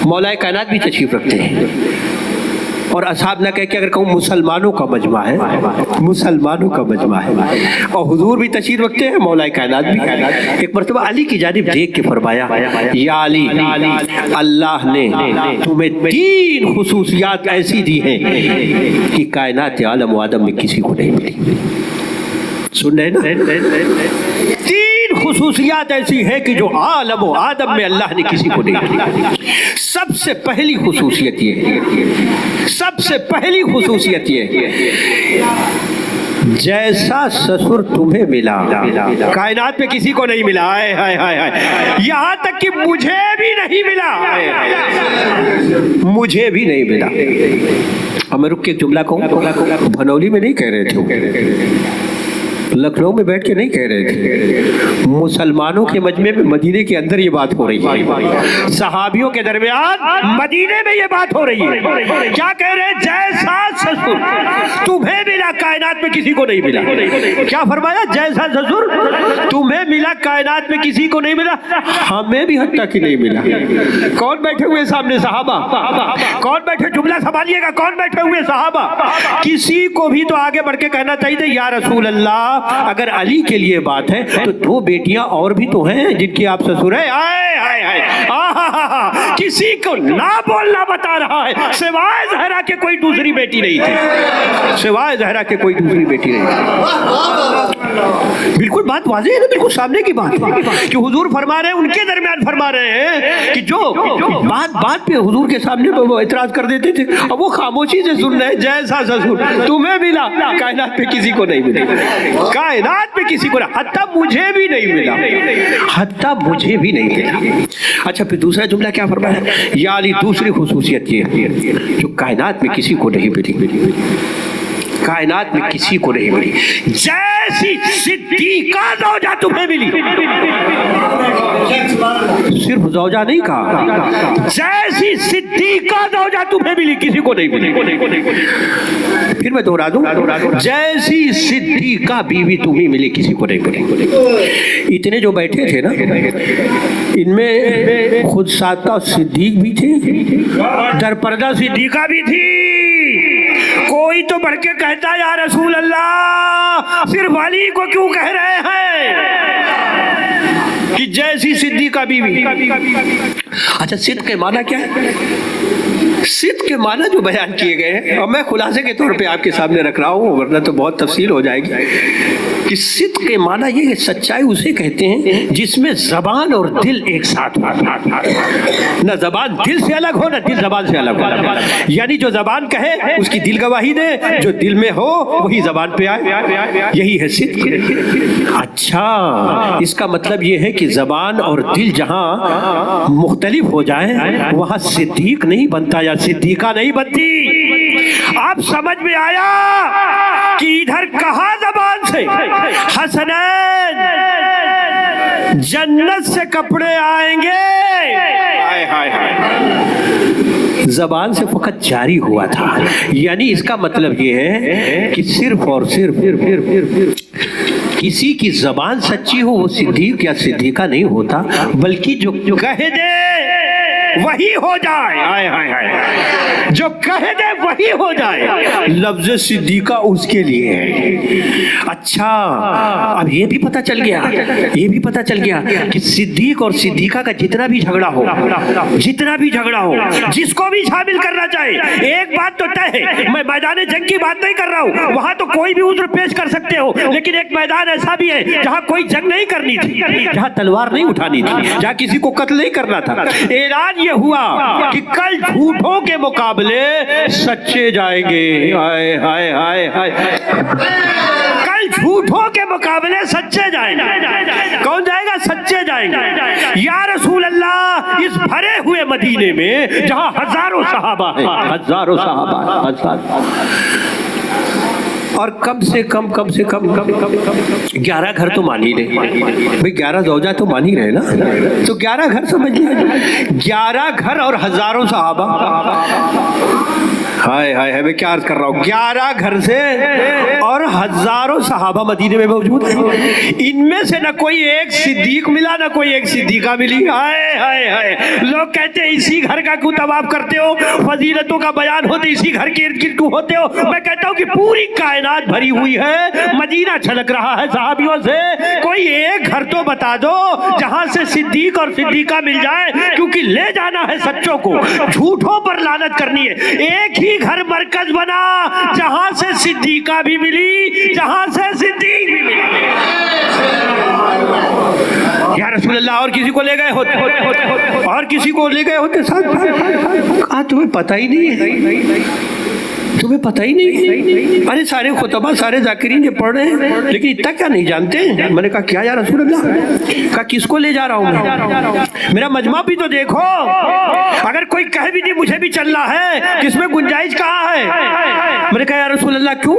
مولا کائنات بھی تشریف رکھتے ہیں، اور اصحاب نہ کہہ کے اگر کہوں مسلمانوں کا مجمع ہے، مسلمانوں کا مجمع ہے، اور حضور بھی تشریف رکھتے ہیں، مولا کائنات بھی. ایک مرتبہ علی کی جانب دیکھ کے فرمایا، یا علی، اللہ نے تمہیں 3 خصوصیات ایسی دی ہیں کہ کائنات عالم و آدم میں کسی کو نہیں ملی. سن رہے نا، 3 خصوصیات ایسی ہے کہ جو عالم و آدم میں اللہ نے کسی کو نہیں دی. سب سے پہلی خصوصیت یہ ہے، جیسا سسر تمہیں ملا کائنات میں کسی کو نہیں ملا. یہاں تک کہ مجھے بھی نہیں ملا. اب میں رک کے ایک جملہ کہوں، بھنولی میں نہیں کہہ رہے تھے، لکھنؤ میں بیٹھ کے نہیں کہہ رہے تھے، مسلمانوں کے مجمع میں مدینے کے اندر یہ بات ہو رہی ہے، صحابیوں کے درمیان مدینے میں یہ بات ہو رہی ہے. کیا کہہ رہے ہیں؟ جیسا سسر تمہیں ملا کائنات میں کسی کو نہیں ملا. کیا فرمایا؟ جیسا سسر تمہیں ملا کائنات میں کسی کو نہیں ملا، ہمیں بھی حتیٰ کہ نہیں ملا. کون بیٹھے ہوئے سامنے؟ صحابہ. کون بیٹھے؟ جملہ سنبھالیے گا، کون بیٹھے ہوئے؟ صحابہ. کسی کو بھی تو آگے بڑھ کے کہنا چاہیے، یا رسول اللہ، اگر علی کے لیے بات ہے تو 2 بیٹیاں اور بھی تو ہیں جن کی آپ سسر ہیں. کسی کو نہ بولنا بتا رہا ہے، سوائے زہرا کے کوئی دوسری بیٹی نہیں تھی، بالکل بات واضح ہے نا، بالکل سامنے کی بات ہے کہ حضور فرما رہے ہیں، ان کے درمیان فرما رہے ہیں کہ جو بات پہ حضور کے سامنے وہ اعتراض کر دیتے تھے، اب وہ خاموشی سے سن رہے ہیں، جیسا سسر تمہیں ملا کائنات پہ کسی کو نہیں ملا. کائنات میں کسی کو نہ، حتیٰ مجھے بھی نہیں ملا، حتیٰ مجھے بھی نہیں ملا۔ اچھا پھر دوسرا جملہ کیا فرمایا؟ یعنی دوسری خصوصیت یہ ہے جو کائنات میں کسی کو نہیں ملی، کائنات میں کسی کو نہیں ملی، جیسی صدیقہ زوجہ تمہیں ملی، صرف زوجہ نہیں کہا، جیسی صدیقہ زوجہ تمہیں ملی کسی کو نہیں ملی۔ پھر میں دہرا دوں، جیسی صدیقہ بیوی تمہیں ملی کسی کو نہیں ملی۔ اتنے جو بیٹھے تھے نا، ان میں خود سادہ صدیق بھی تھے، در پردہ صدیقہ بھی تھی۔ کوئی تو بڑھ کے کہتا یا رسول اللہ صرف علی کو کیوں کہہ رہے ہیں کہ جیسی صدیقہ بیوی؟ اچھا صدق کے معنی کیا ہے؟ صدق کے معنی جو بیان کیے گئے ہیں، اور میں خلاصے کے طور پہ آپ کے سامنے رکھ رہا ہوں ورنہ تو بہت تفصیل ہو جائے گی، کہ صدق کے معنی یہ ہے سچائی اسے کہتے ہیں جس میں زبان اور دل ایک ساتھ ہو، نہ زبان دل سے الگ ہو نہ دل زبان سے الگ ہو، یعنی جو زبان کہے اس کی دل گواہی دے، جو دل میں ہو وہی زبان پہ آئے، یہی ہے صدق۔ اچھا اس کا مطلب یہ ہے کہ زبان اور دل جہاں مختلف ہو جائیں وہاں صدیق نہیں بنتا یا صدیقہ نہیں بنتی۔ آپ سمجھ میں آیا کہ ادھر کہا زبان سے حسنین جنت سے کپڑے آئیں گے، زبان سے فقط جاری ہوا تھا، یعنی اس کا مطلب یہ ہے کہ صرف اور صرف کسی کی زبان سچی ہو وہ صدیق یا صدیقہ نہیں ہوتا، بلکہ جو کہہ دے وہی ہو جائے، آئے ہائے ہائے، جو کہہ دے وہی ہو جائے، لفظ صدیقہ اس کے لیے ہے۔ اچھا اب یہ بھی پتہ چل گیا، یہ بھی پتہ چل گیا کہ صدیق اور صدیقہ کا جتنا بھی جھگڑا ہو، جتنا بھی جھگڑا ہو، جس کو بھی شامل کرنا چاہے، ایک بات تو طے ہے، میں میدان جنگ کی بات نہیں کر رہا ہوں، وہاں تو کوئی بھی عذر پیش کر سکتے ہو، لیکن ایک میدان ایسا بھی ہے جہاں کوئی جنگ نہیں کرنی تھی، جہاں تلوار نہیں اٹھانی تھی، جہاں کسی کو قتل نہیں کرنا تھا۔ اعلان یہ ہوا کہ کل جھوٹوں کے مقابلے سچے جائیں گے، ہائے ہائے ہائے ہائے، کل جھوٹوں کے مقابلے سچے جائیں گے۔ کون جائے گا؟ سچے جائیں گے۔ یا رسول اللہ اس بھرے ہوئے مدینے میں جہاں ہزاروں صحابہ ہیں، ہزاروں صحابہ اور کم سے کم 11 گھر تو مان ہی رہے بھئی، 11 زوجہ تو مان ہی رہے نا، تو 11 گھر سمجھ لیں، 11 گھر اور ہزاروں صحابہ، ہائے ہائے میں کیا عرض کر رہا ہوں، 11 گھر سے اور ہزاروں صحابہ مدینے میں موجود ہیں، ان میں سے نہ کوئی ایک صدیق ملا نہ کوئی ایک صدیقہ ملی، ہائے ہائے ہائے، لوگ کہتے ہیں اسی گھر کا کیوں طواف کرتے ہو، فضیلتوں کا بیان ہوتے اسی گھر کے ارد گرد کیوں ہوتے ہو؟ میں کہتا ہوں کہ پوری کائنات بھری ہوئی ہے، مدینہ چھلک رہا ہے صحابیوں سے، کوئی ایک گھر تو بتا دو جہاں سے صدیق اور صدیقہ مل جائے، کیونکہ لے جانا ہے سچوں کو، جھوٹوں پر لعنت کرنی ہے۔ ایک ہی گھر مرکز بنا جہاں سے صدیقہ بھی ملی، جہاں سے صدیق بھی ملی۔ یا رسول اللہ اور کسی کو لے گئے ہوتے، اور کسی کو لے گئے ہوتے ساتھ، کہا تمہیں پتہ ہی نہیں ہے، تمہیں پتہ ہی نہیں، ارے سارے خطبہ سارے ذاکرین یہ پڑھ رہے ہیں لیکن اتنا کیا نہیں جانتے؟ میں نے کہا کیا یا رسول اللہ؟ کہا کس کو لے جا رہا ہوں میں؟ میرا مجمع بھی تو دیکھو، اگر کوئی کہہ بھی دی مجھے بھی چلنا ہے کس میں گنجائش کہاں ہے؟ میں نے کہا یا رسول اللہ کیوں؟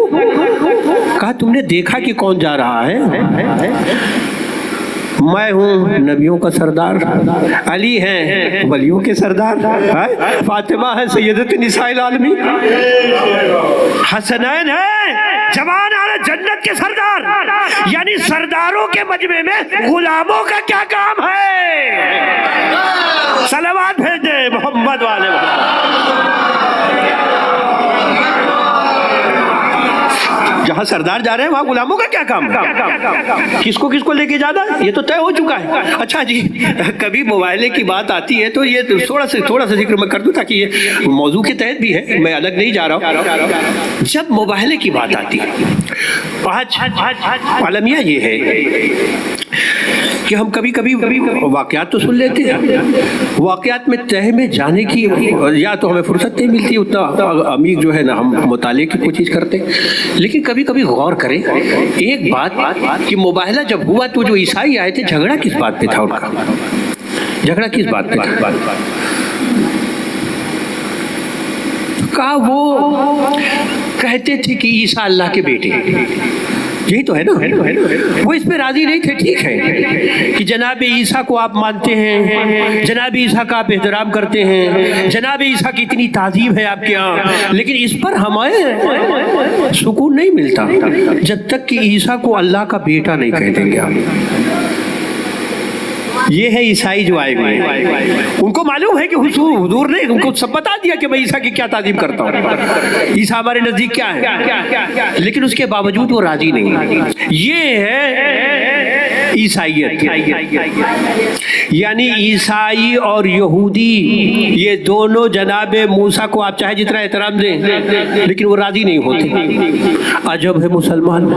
کہا تم نے دیکھا کہ کون جا رہا ہے؟ میں ہوں نبیوں کا سردار، علی ہیں ولیوں کے سردار، فاطمہ ہے سیدۃ نساء العالمین، حسنین ہے جوان اعلی جنت کے سردار، یعنی سرداروں کے مجمع میں غلاموں کا کیا کام ہے؟ صلوات بھیج دے محمد والے جہاں سردار جا رہے ہیں وہاں غلاموں کا کیا کام ہے؟ کس کو لے کے جانا ہے یہ تو طے ہو چکا ہے۔ اچھا جی کبھی موبائلے کی بات آتی ہے تو یہ تھوڑا سا ذکر میں کر دوں تاکہ یہ موضوع کے تحت بھی ہے، میں الگ نہیں جا رہا ہوں۔ جب موبائلے کی بات آتی ہے آج عالمیہ یہ ہے کہ ہم کبھی کبھی واقعات تو سن لیتے ہیں، واقعات میں تہ میں جانے کی یا تو ہمیں فرصت نہیں ملتی اتنا عمیق جو ہے نا ہم مطالعے کی کوشش کرتے، لیکن کبھی کبھی غور کریں ایک بات کہ مباہلہ جب ہوا تو جو عیسائی آئے تھے جھگڑا کس بات پہ تھا ان کا؟ جھگڑا کس بات پہ تھا؟ کہا وہ کہتے تھے کہ عیسیٰ اللہ کے بیٹے، یہی تو ہے نا، وہ اس پہ راضی نہیں تھے۔ ٹھیک ہے کہ جناب عیسیٰ کو آپ مانتے ہیں، جناب عیسیٰ کا آپ احترام کرتے ہیں، جناب عیسیٰ کی اتنی تعظیم ہے آپ کے یہاں، لیکن اس پر ہمیں سکون نہیں ملتا جب تک کہ عیسیٰ کو اللہ کا بیٹا نہیں کہہ دیں گے آپ۔ یہ ہے عیسائی جو آئے ہوئے ہیں، ان کو معلوم ہے کہ حضور نے ان کو سب بتا دیا کہ میں عیسیٰ کی کیا تعظیم کرتا ہوں، عیسیٰ ہمارے نزدیک کیا ہے، لیکن اس کے باوجود وہ راضی نہیں۔ یہ ہے عیسائیت، یعنی عیسائی اور یہودی یہ دونوں جناب موسیٰ کو آپ چاہے جتنا احترام دیں لیکن وہ راضی نہیں ہوتے۔ عجب ہے مسلمان،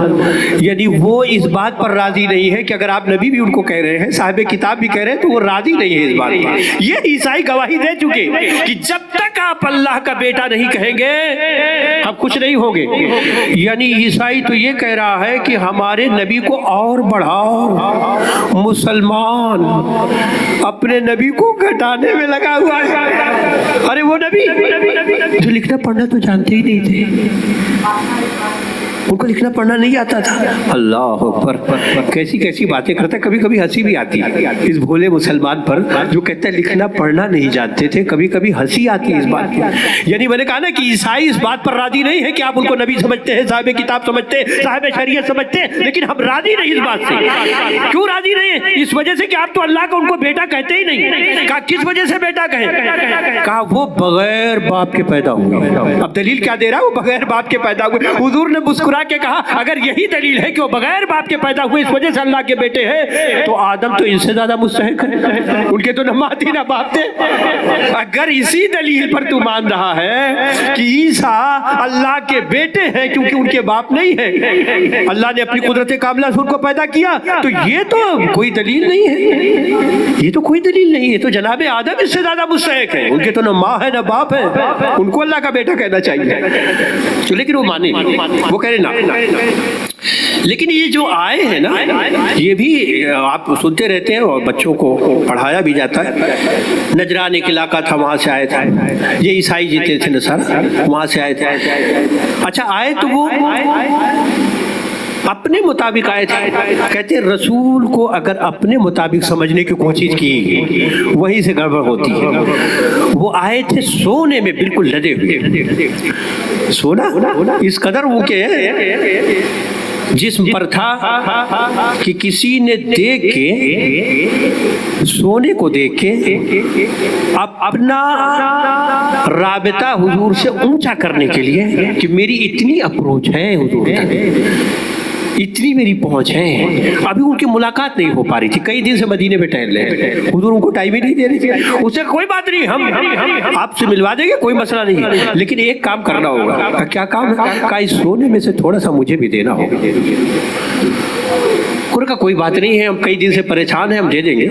یعنی وہ اس بات پر راضی نہیں ہے کہ اگر آپ نبی بھی ان کو کہہ رہے ہیں، صاحب کتاب بھی کہہ رہے ہیں، تو وہ راضی نہیں ہے اس بات پر۔ یہ عیسائی گواہی دے چکے کہ جب تک آپ اللہ کا بیٹا نہیں کہیں گے آپ کچھ نہیں ہوگے۔ یعنی عیسائی تو یہ کہہ رہا ہے کہ ہمارے نبی کو اور بڑھاؤ، مسلمان اپنے نبی کو گھٹانے میں لگا ہوا ہے۔ ارے وہ نبی جو لکھنا پڑھنا تو جانتے ہی نہیں تھے، ان کو لکھنا پڑھنا نہیں آتا تھا۔ اللہ اکبر، کیسی کیسی باتیں کرتا ہے، کبھی کبھی ہنسی بھی آتی ہے اس بھولے مسلمان پر جو کہتا ہے لکھنا پڑھنا نہیں جانتے تھے، کبھی کبھی ہنسی آتی ہے اس بات کی۔ یعنی میں نے کہا نا کہ عیسائی اس بات پر راضی نہیں ہے کہ آپ ان کو نبی سمجھتے ہیں، صاحب کتاب سمجھتے ہیں، صاحب شریعت سمجھتے ہیں، لیکن ہم راضی نہیں اس بات سے۔ کیوں راضی نہیں ہے؟ اس وجہ سے کہ آپ تو اللہ کا ان کو بیٹا کہتے ہی نہیں۔ کہا کس وجہ سے بیٹا کہیں؟ کہا وہ بغیر باپ کے پیدا ہوئے۔ اب دلیل کیا دے رہا ہے؟ وہ بغیر باپ کے پیدا ہوئے۔ حضور نے مسکرا کے کہا اگر یہی دلیل ہے کہ وہ بغیر باپ کے پیدا ہوئے اس وجہ سے اللہ کے بیٹے ہیں تو آدم تو ان سے زیادہ مستحق ہے، ان کے تو نہ ماں تھی نہ باپ تھے۔ اگر اسی دلیل پر تو مان رہا ہے کہ عیسیٰ اللہ کے بیٹے ہیں کیونکہ ان کے باپ نہیں ہے، اللہ نے اپنی قدرت کاملہ سے ان کو پیدا کیا، تو یہ تو کوئی دلیل نہیں ہے، یہ تو کوئی دلیل نہیں ہے، تو جناب آدم اس سے زیادہ مستحق ہے، ان کے تو نہ ماں ہے نہ باپ ہے، ان کو اللہ کا بیٹا کہنا چاہیے۔ لیکن وہ مانے، وہ کہہ رہے نا۔ لیکن یہ جو آئے ہیں نا، یہ بھی آپ سنتے رہتے ہیں اور بچوں کو پڑھایا بھی جاتا ہے۔ نجران ایک علاقہ تھا، وہاں سے آئے تھے، یہ عیسائی جیتے تھے نصارہ، وہاں سے آئے تھے۔ اچھا آئے تو وہ اپنے مطابق آئے تھے، کہتے رسول کو اگر اپنے مطابق سمجھنے کی کوشش کی وہیں سے گڑبڑ ہوتی ہے۔ وہ آئے تھے سونے میں بالکل لدے ہوئے، سونا اس قدر وہ کہ جسم پر تھا کہ کسی نے دیکھ کے، سونے کو دیکھ کے اپنا رابطہ حضور سے اونچا کرنے کے لیے کہ میری اتنی اپروچ ہے حضور تک، اتنی میری پہنچ ہے، ابھی ان کی ملاقات نہیں ہو پا رہی تھی، کئی دن سے مدینے میں ٹہل رہے تھے، حضور ان کو ٹائم ہی نہیں دے رہی تھی۔ اسے کوئی بات نہیں، ہم آپ سے ملوا دیں گے، کوئی مسئلہ نہیں، لیکن ایک کام کرنا ہوگا۔ کیا کام ہے؟ کہ اس سونے میں سے تھوڑا سا مجھے بھی دینا ہوگا۔ انہوں نے کہا کوئی بات نہیں ہے، ہم کئی دن سے پریشان ہیں، ہم دے دیں گے،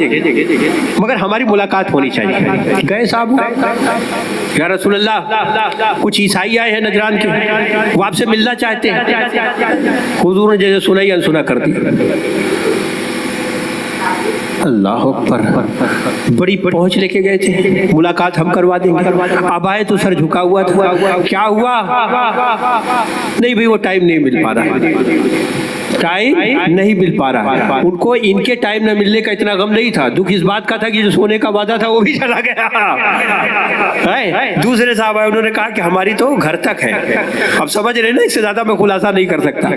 مگر ہماری ملاقات ہونی چاہیے۔ گئے صاحب، یا رسول اللہ کچھ عیسائی آئے ہیں نجران کے، وہ آپ سے ملنا چاہتے ہیں۔ حضور نے جیسے سنا ہی انسنا کر دیا۔ اللہ اکبر، بڑی پہنچ لے کے گئے تھے، ملاقات ہم کروا دیں گے۔ اب آئے تو سر جھکا ہوا تھا، کیا ہوا؟ نہیں بھئی وہ ٹائم نہیں مل پا رہا، ٹائم نہیں مل پا رہا۔ ان کو ان کے ٹائم نہ ملنے کا اتنا غم نہیں تھا، دکھ اس بات کا تھا کہ جو سونے کا وعدہ تھا وہ بھی چلا گیا۔ دوسرے صاحب آئے، انہوں نے کہا کہ ہماری تو گھر تک ہے۔ اب سمجھ رہے نا، اس سے زیادہ میں خلاصہ نہیں کر سکتا،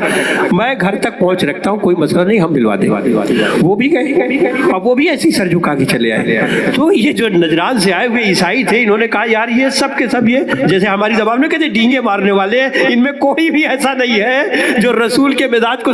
میں گھر تک پہنچ رکھتا ہوں، کوئی مسئلہ نہیں، ہم ملوا دیں گے۔ وہ بھی گئے، اب وہ بھی ایسی سر جھکا کے چلے آئے۔ تو یہ جو نجران سے آئے ہوئے عیسائی تھے، انہوں نے کہا یار یہ سب کے سب یہ جیسے ہماری زبان میں کہتے ڈینگے مارنے والے ہیں، ان میں کوئی بھی ایسا نہیں ہے جو رسول کے مزاج کو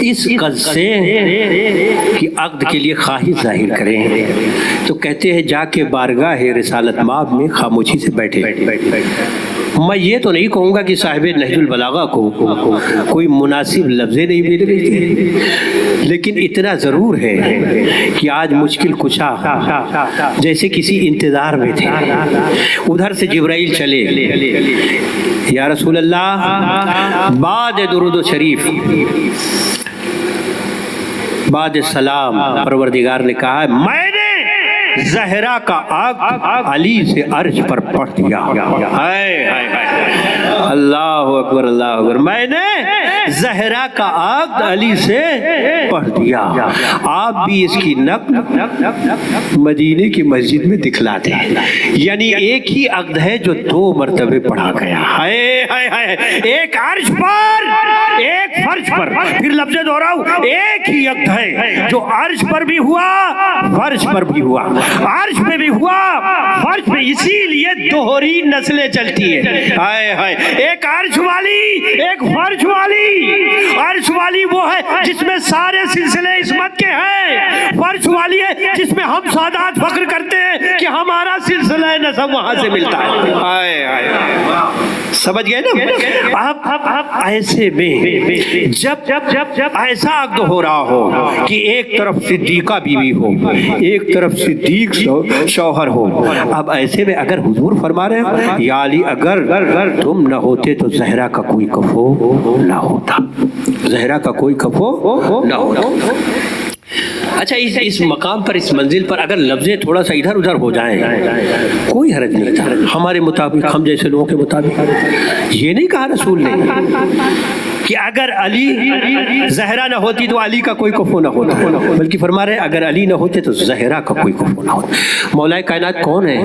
اس قصد سے کہ عقد کے لیے خواہش ظاہر کریں تو کہتے ہیں جا کے بارگاہ رسالت مآب میں خاموشی سے بیٹھے۔ میں یہ تو نہیں کہوں گا کہ صاحب نہج البلاغہ کو کوئی مناسب لفظیں نہیں مل رہی تھی، لیکن اتنا ضرور ہے کہ آج مشکل کشا جیسے کسی انتظار میں تھے، ادھر سے جبرائیل چلے، یا رسول اللہ بعد درود و شریف بعد سلام پروردگار نے کہا میں نے زہرا کا عقد علی سے عرش پر پڑھ دیا۔ اللہ اکبر اللہ اکبر، میں نے زہرا کا عقد علی سے پڑھ دیا۔ آپ بھی اس کی نقل مدینے کی مسجد میں دکھلا دیں، یعنی ایک ہی عقد ہے جو 2 مرتبے پڑھا گیا، ایک عرش پر ایک فرش پر۔ پھر لفظ دہراؤ، ایک ہی عقد ہے جو عرش پر بھی ہوا فرش پر بھی ہوا، عرش پہ بھی ہوا فرش پہ، اسی لیے دوہری نسلیں چلتی ہیں۔ ہائے ہائے، ایک عرش والی ایک فرش والی۔ عرش والی وہ ہے جس میں سارے سلسلے عصمت کے ہیں، فرش والی ہے جس میں ہم سادات فخر کرتے ہیں کہ ہمارا سلسلہ نسب وہاں سے ملتا ہے۔ ہائے ہائے، سمجھ گئے نا؟ اب ایسے میں جب ایسا عقد ہو رہا ہو کہ ایک طرف صدیقہ بیوی ہو، ایک طرف صدیق شوہر ہو، اب ایسے میں اگر حضور فرما رہے ہیں یا علی اگر تم نہ ہوتے تو زہرا کا کوئی کفو نہ ہوتا، زہرا کا کوئی کفو نہ ہوتا۔ اچھا، اس مقام پر اس منزل پر اگر لفظیں تھوڑا سا ادھر ادھر ہو جائیں کوئی حرج نہیں تھا، ہمارے مطابق، ہم جیسے لوگوں کے مطابق۔ یہ نہیں کہا رسول نے کہ اگر علی زہرا نہ ہوتی تو علی کا کوئی کفو نہ ہوتا، بلکہ فرما رہے اگر علی نہ ہوتے تو زہرا کا کوئی کفو نہ ہوتا۔ مولا کائنات کون ہے؟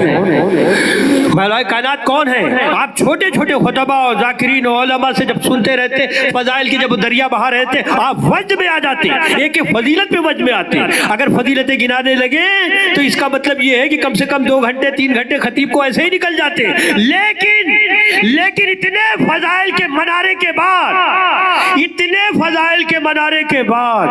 مولا کائنات کون ہے؟ آپ چھوٹے چھوٹے خطبہ اور ذاکرین اور علماء سے جب سنتے رہتے، فضائل کی جب دریا بہا رہتے، آپ وجد میں آ جاتے، ایک فضیلت پہ وجد میں آتے۔ اگر فضیلتیں گنانے لگے تو اس کا مطلب یہ ہے کہ کم سے کم 2 گھنٹے 3 گھنٹے خطیب کو ایسے ہی نکل جاتے۔ لیکن اتنے فضائل کے منارے کے بعد، اتنے فضائل کے منارے کے بعد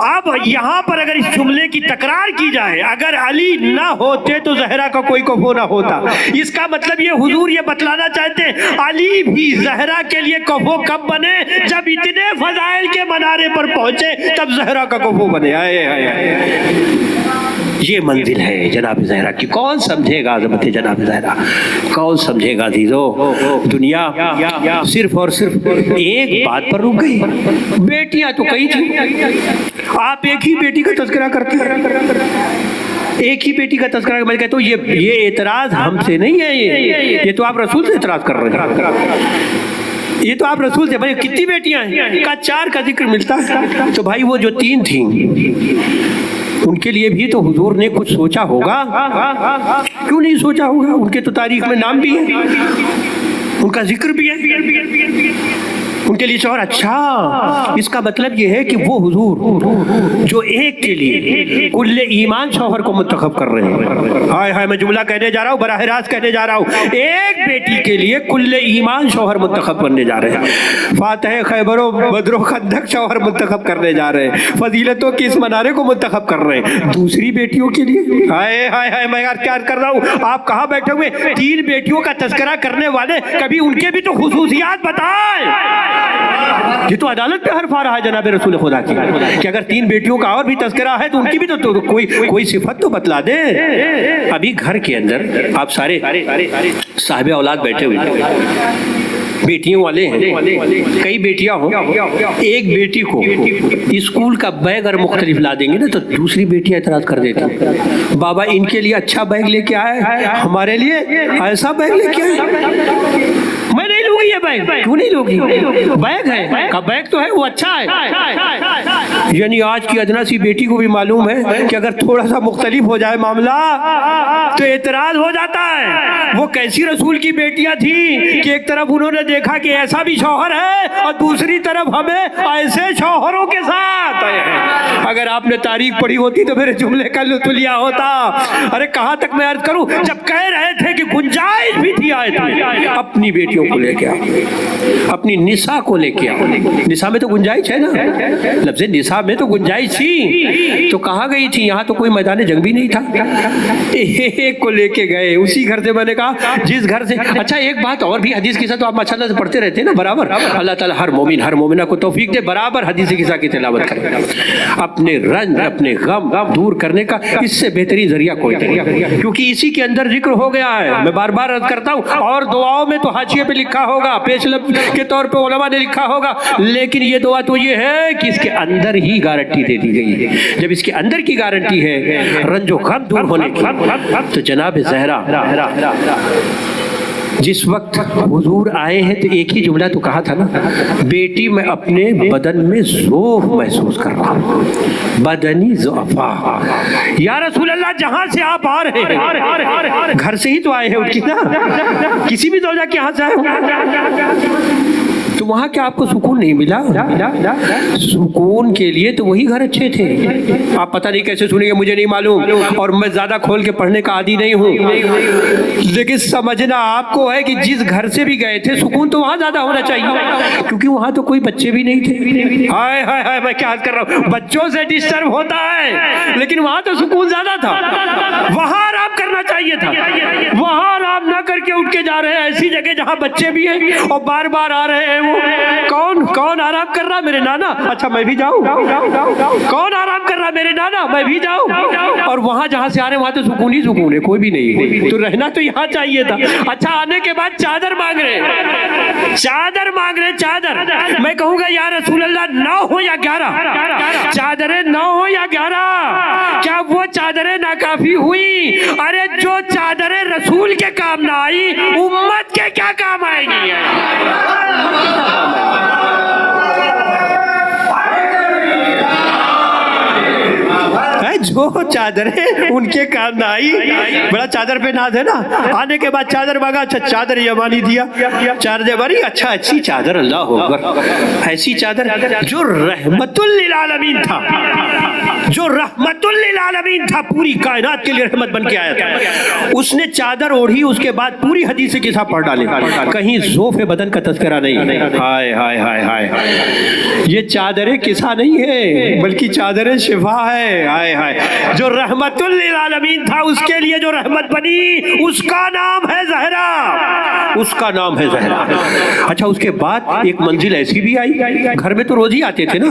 اب یہاں پر اگر اس جملے کی تکرار کی جائے اگر علی نہ ہوتے تو زہرا کا کوئی کفو نہ ہوتا، اس کا مطلب یہ حضور یہ بتلانا چاہتے ہیں علی بھی زہرا کے لیے کفو کب بنے؟ جب اتنے فضائل کے منارے پر پہنچے تب زہرا کا کفو بنے۔ یہ منزل ہے جناب زہرا کی۔ کون سمجھے گا عظمت جناب زہرا؟ کون سمجھے گا عزیزو؟ دنیا صرف اور صرف ایک بات پر رک گئی۔ بیٹیاں تو کئی تھیں، آپ ایک ہی بیٹی کا تذکرہ کرتے ہیں، ایک ہی بیٹی کا تذکرہ۔ میں کہتا ہوں یہ اعتراض ہم سے نہیں ہے، یہ تو آپ رسول سے اعتراض کر رہے ہیں، یہ تو آپ رسول سے۔ بھائی کتنی بیٹیاں ہیں؟ کا 4 کا ذکر ملتا ہے، تو بھائی وہ جو 3 تھیں ان کے لیے بھی تو حضور نے کچھ سوچا ہوگا، کیوں نہیں سوچا ہوگا؟ ان کے تو تاریخ میں نام بھی ہے، ان کا ذکر بھی ہے، ان کے لیے شوہر۔ اچھا، اس کا مطلب یہ ہے کہ وہ حضور جو ایک کے لیے کل ایمان شوہر کو منتخب کر رہے ہیں، ہائے ہائے میں جملہ کہنے جا رہا ہوں، براہ راست کہنے جا رہا ہوں، ایک بیٹی کے لیے کل ایمان شوہر منتخب کرنے جا رہے ہیں، فاتح خیبر و بدر و خندق شوہر منتخب کرنے جا رہے ہیں، فضیلتوں کے اس منارے کو منتخب کر رہے ہیں۔ دوسری بیٹیوں کے لیے ہائے ہائے ہائے میں کیا کر رہا ہوں؟ آپ کہاں بیٹھے ہوئے؟ 3 بیٹیوں کا تذکرہ کرنے والے کبھی ان کے بھی تو خصوصیات بتائیں۔ یہ تو عدالت پہ حرف آ رہا ہے جناب رسول خدا کی کہ اگر 3 بیٹیوں کا اور بھی تذکرہ ہے تو ان کی بھی تو کوئی صفت تو بتلا دے۔ ابھی گھر کے اندر آپ سارے صاحب اولاد بیٹھے ہوئے، بیٹیوں والے ہیں، کئی بیٹیاں ہوں، ایک بیٹی کو اسکول کا بیگ اگر مختلف لا دیں گے نا تو دوسری بیٹیاں اعتراض کر دیتی ہیں، بابا ان کے لیے اچھا بیگ لے کے آئے، ہمارے لیے ایسا بیگ لے کے آئے۔ میں نہیں لوں گی یہ بیگ۔ کیوں نہیں لوں گی؟ بیگ ہے کا بیگ تو ہے، وہ اچھا ہے۔ یعنی آج کی ادنا سی بیٹی کو بھی معلوم ہے کہ اگر تھوڑا سا مختلف ہو جائے معاملہ تو اعتراض ہو جاتا ہے وہ کیسی رسول کی بیٹیاں تھیں کہ ایک طرف انہوں نے دیکھا کہ ایسا بھی شوہر ہے اور دوسری طرف ہمیں ایسے شوہروں کے ساتھ ہے۔ اگر آپ نے تاریخ پڑھی ہوتی تو میرے جملے کا لطف لیا ہوتا۔ ارے کہاں تک میں عرض کروں، جب کہہ رہے تھے کہ گنجائش بھی تھی آیت میں، اپنی بیٹیوں کو لے کے آؤ، اپنی نساء کو لے کے آؤ۔ نساء میں تو گنجائش ہے نا، لفظ نساء میں تو گنجائش تھی، تو کہاں گئی تھی؟ یہاں تو کوئی میدان جنگ بھی نہیں تھا، ایک کو لے کے گئے اسی گھر سے۔ میں نے کہا جس گھر سے، اچھا ایک بات اور بھی، حدیث قصہ تو آپ ماشاءاللہ سے پڑھتے رہتے ہیں نا برابر، اللہ تعالیٰ ہر مومن ہر مومنہ کو توفیق دے برابر حدیث قصہ کی تلاوت کرے۔ اپنے رنج اپنے غم دور کرنے کا اس سے بہترین ذریعہ کوئی نہیں، کیونکہ اسی کے اندر ذکر ہو گیا ہے۔ میں بار بار عرض کرتا ہوں، اور دعاؤں میں تو حاشیے پہ لکھا ہوگا، پیش لفظ کے طور پہ علماء نے لکھا ہوگا، لیکن یہ دعا تو یہ ہے کہ اس کے اندر ہی گارنٹی دے دی گئی ہے۔ جب اس کے اندر کی گارنٹی ہے رنج و غم دور ہونے کی، تو جناب زہرا جس وقت حضور آئے ہیں تو ایک ہی جملہ تو کہا تھا نا، بیٹی میں اپنے بدن میں ضعف محسوس کر رہا ہوں، بدنی ضعفا۔ یا رسول اللہ جہاں سے آپ آ رہے ہیں گھر سے ہی تو آئے ہیں ان کی نا، کسی بھی زوجہ کے یہاں سے آئے ہوں تو وہاں کیا آپ کو سکون نہیں ملا؟ سکون کے لیے تو وہی گھر اچھے تھے۔ آپ پتہ نہیں کیسے سنیں گے مجھے نہیں معلوم، اور میں زیادہ کھول کے پڑھنے کا عادی نہیں ہوں، لیکن سمجھنا آپ کو ہے کہ جس گھر سے بھی گئے تھے سکون تو وہاں زیادہ ہونا چاہیے، کیونکہ وہاں تو کوئی بچے بھی نہیں تھے۔ ہائے ہائے ہائے، میں کیا کر رہا ہوں، بچوں سے ڈسٹرب ہوتا ہے لیکن وہاں تو سکون زیادہ تھا، وہاں آرام کرنا چاہیے تھا۔ وہاں آرام نہ کر کے اٹھ کے جا رہے ہیں ایسی جگہ جہاں بچے بھی ہیں اور بار بار آ رہے ہیں۔ کون آرام کر رہا؟ میرے نانا۔ اچھا میں بھی جاؤں؟ کون آرام کر رہا؟ میرے نانا۔ میں بھی جاؤں؟ اور وہاں جہاں سے آ رہے وہاں تو سکون ہی سکون ہے، کوئی بھی نہیں، تو رہنا تو یہاں چاہیے تھا۔ اچھا آنے کے بعد چادر مانگ رہے، چادر مانگ رہے، چادر۔ میں کہوں گا یا رسول اللہ 9 ہو یا 11 چادریں، 9 ہو یا 11، کیا وہ چادریں ناکافی ہوئی؟ ارے جو چادریں رسول کے کام نہ آئی امت کے کیا کام آئے گی؟ جو چادریں ان کے کام نہ آئی، بڑا چادر پہ ناز ہے نا۔ آنے کے بعد چادر مانگا، اچھا چادر یمانی دیا، چادر یمانی، اچھا اچھی چادر، اللہ اکبر، ایسی چادر جو رحمت للعالمین تھا، جو رحمت للعالمین تھا، پوری کائنات کے لیے رحمت بن کے آیا تھا۔ اس نے چادر اوڑھی، اس کے بعد پوری حدیث کے ساتھ پڑھ ڈالے، کہیں ذوف بدن کا تذکرہ نہیں۔ ہائے ہائے ہائے ہائے، یہ چادریں قصہ نہیں ہے بلکہ چادریں شفا ہے۔ ہائے ہائے، جو رحمت للعالمین تھا اس کے لیے جو رحمت بنی اس کا نام ہے زہرا، اس کا نام ہے زہرا۔ اچھا اس کے بعد ایک منزل ایسی بھی آئی، گھر میں تو روز ہی آتے تھے نا،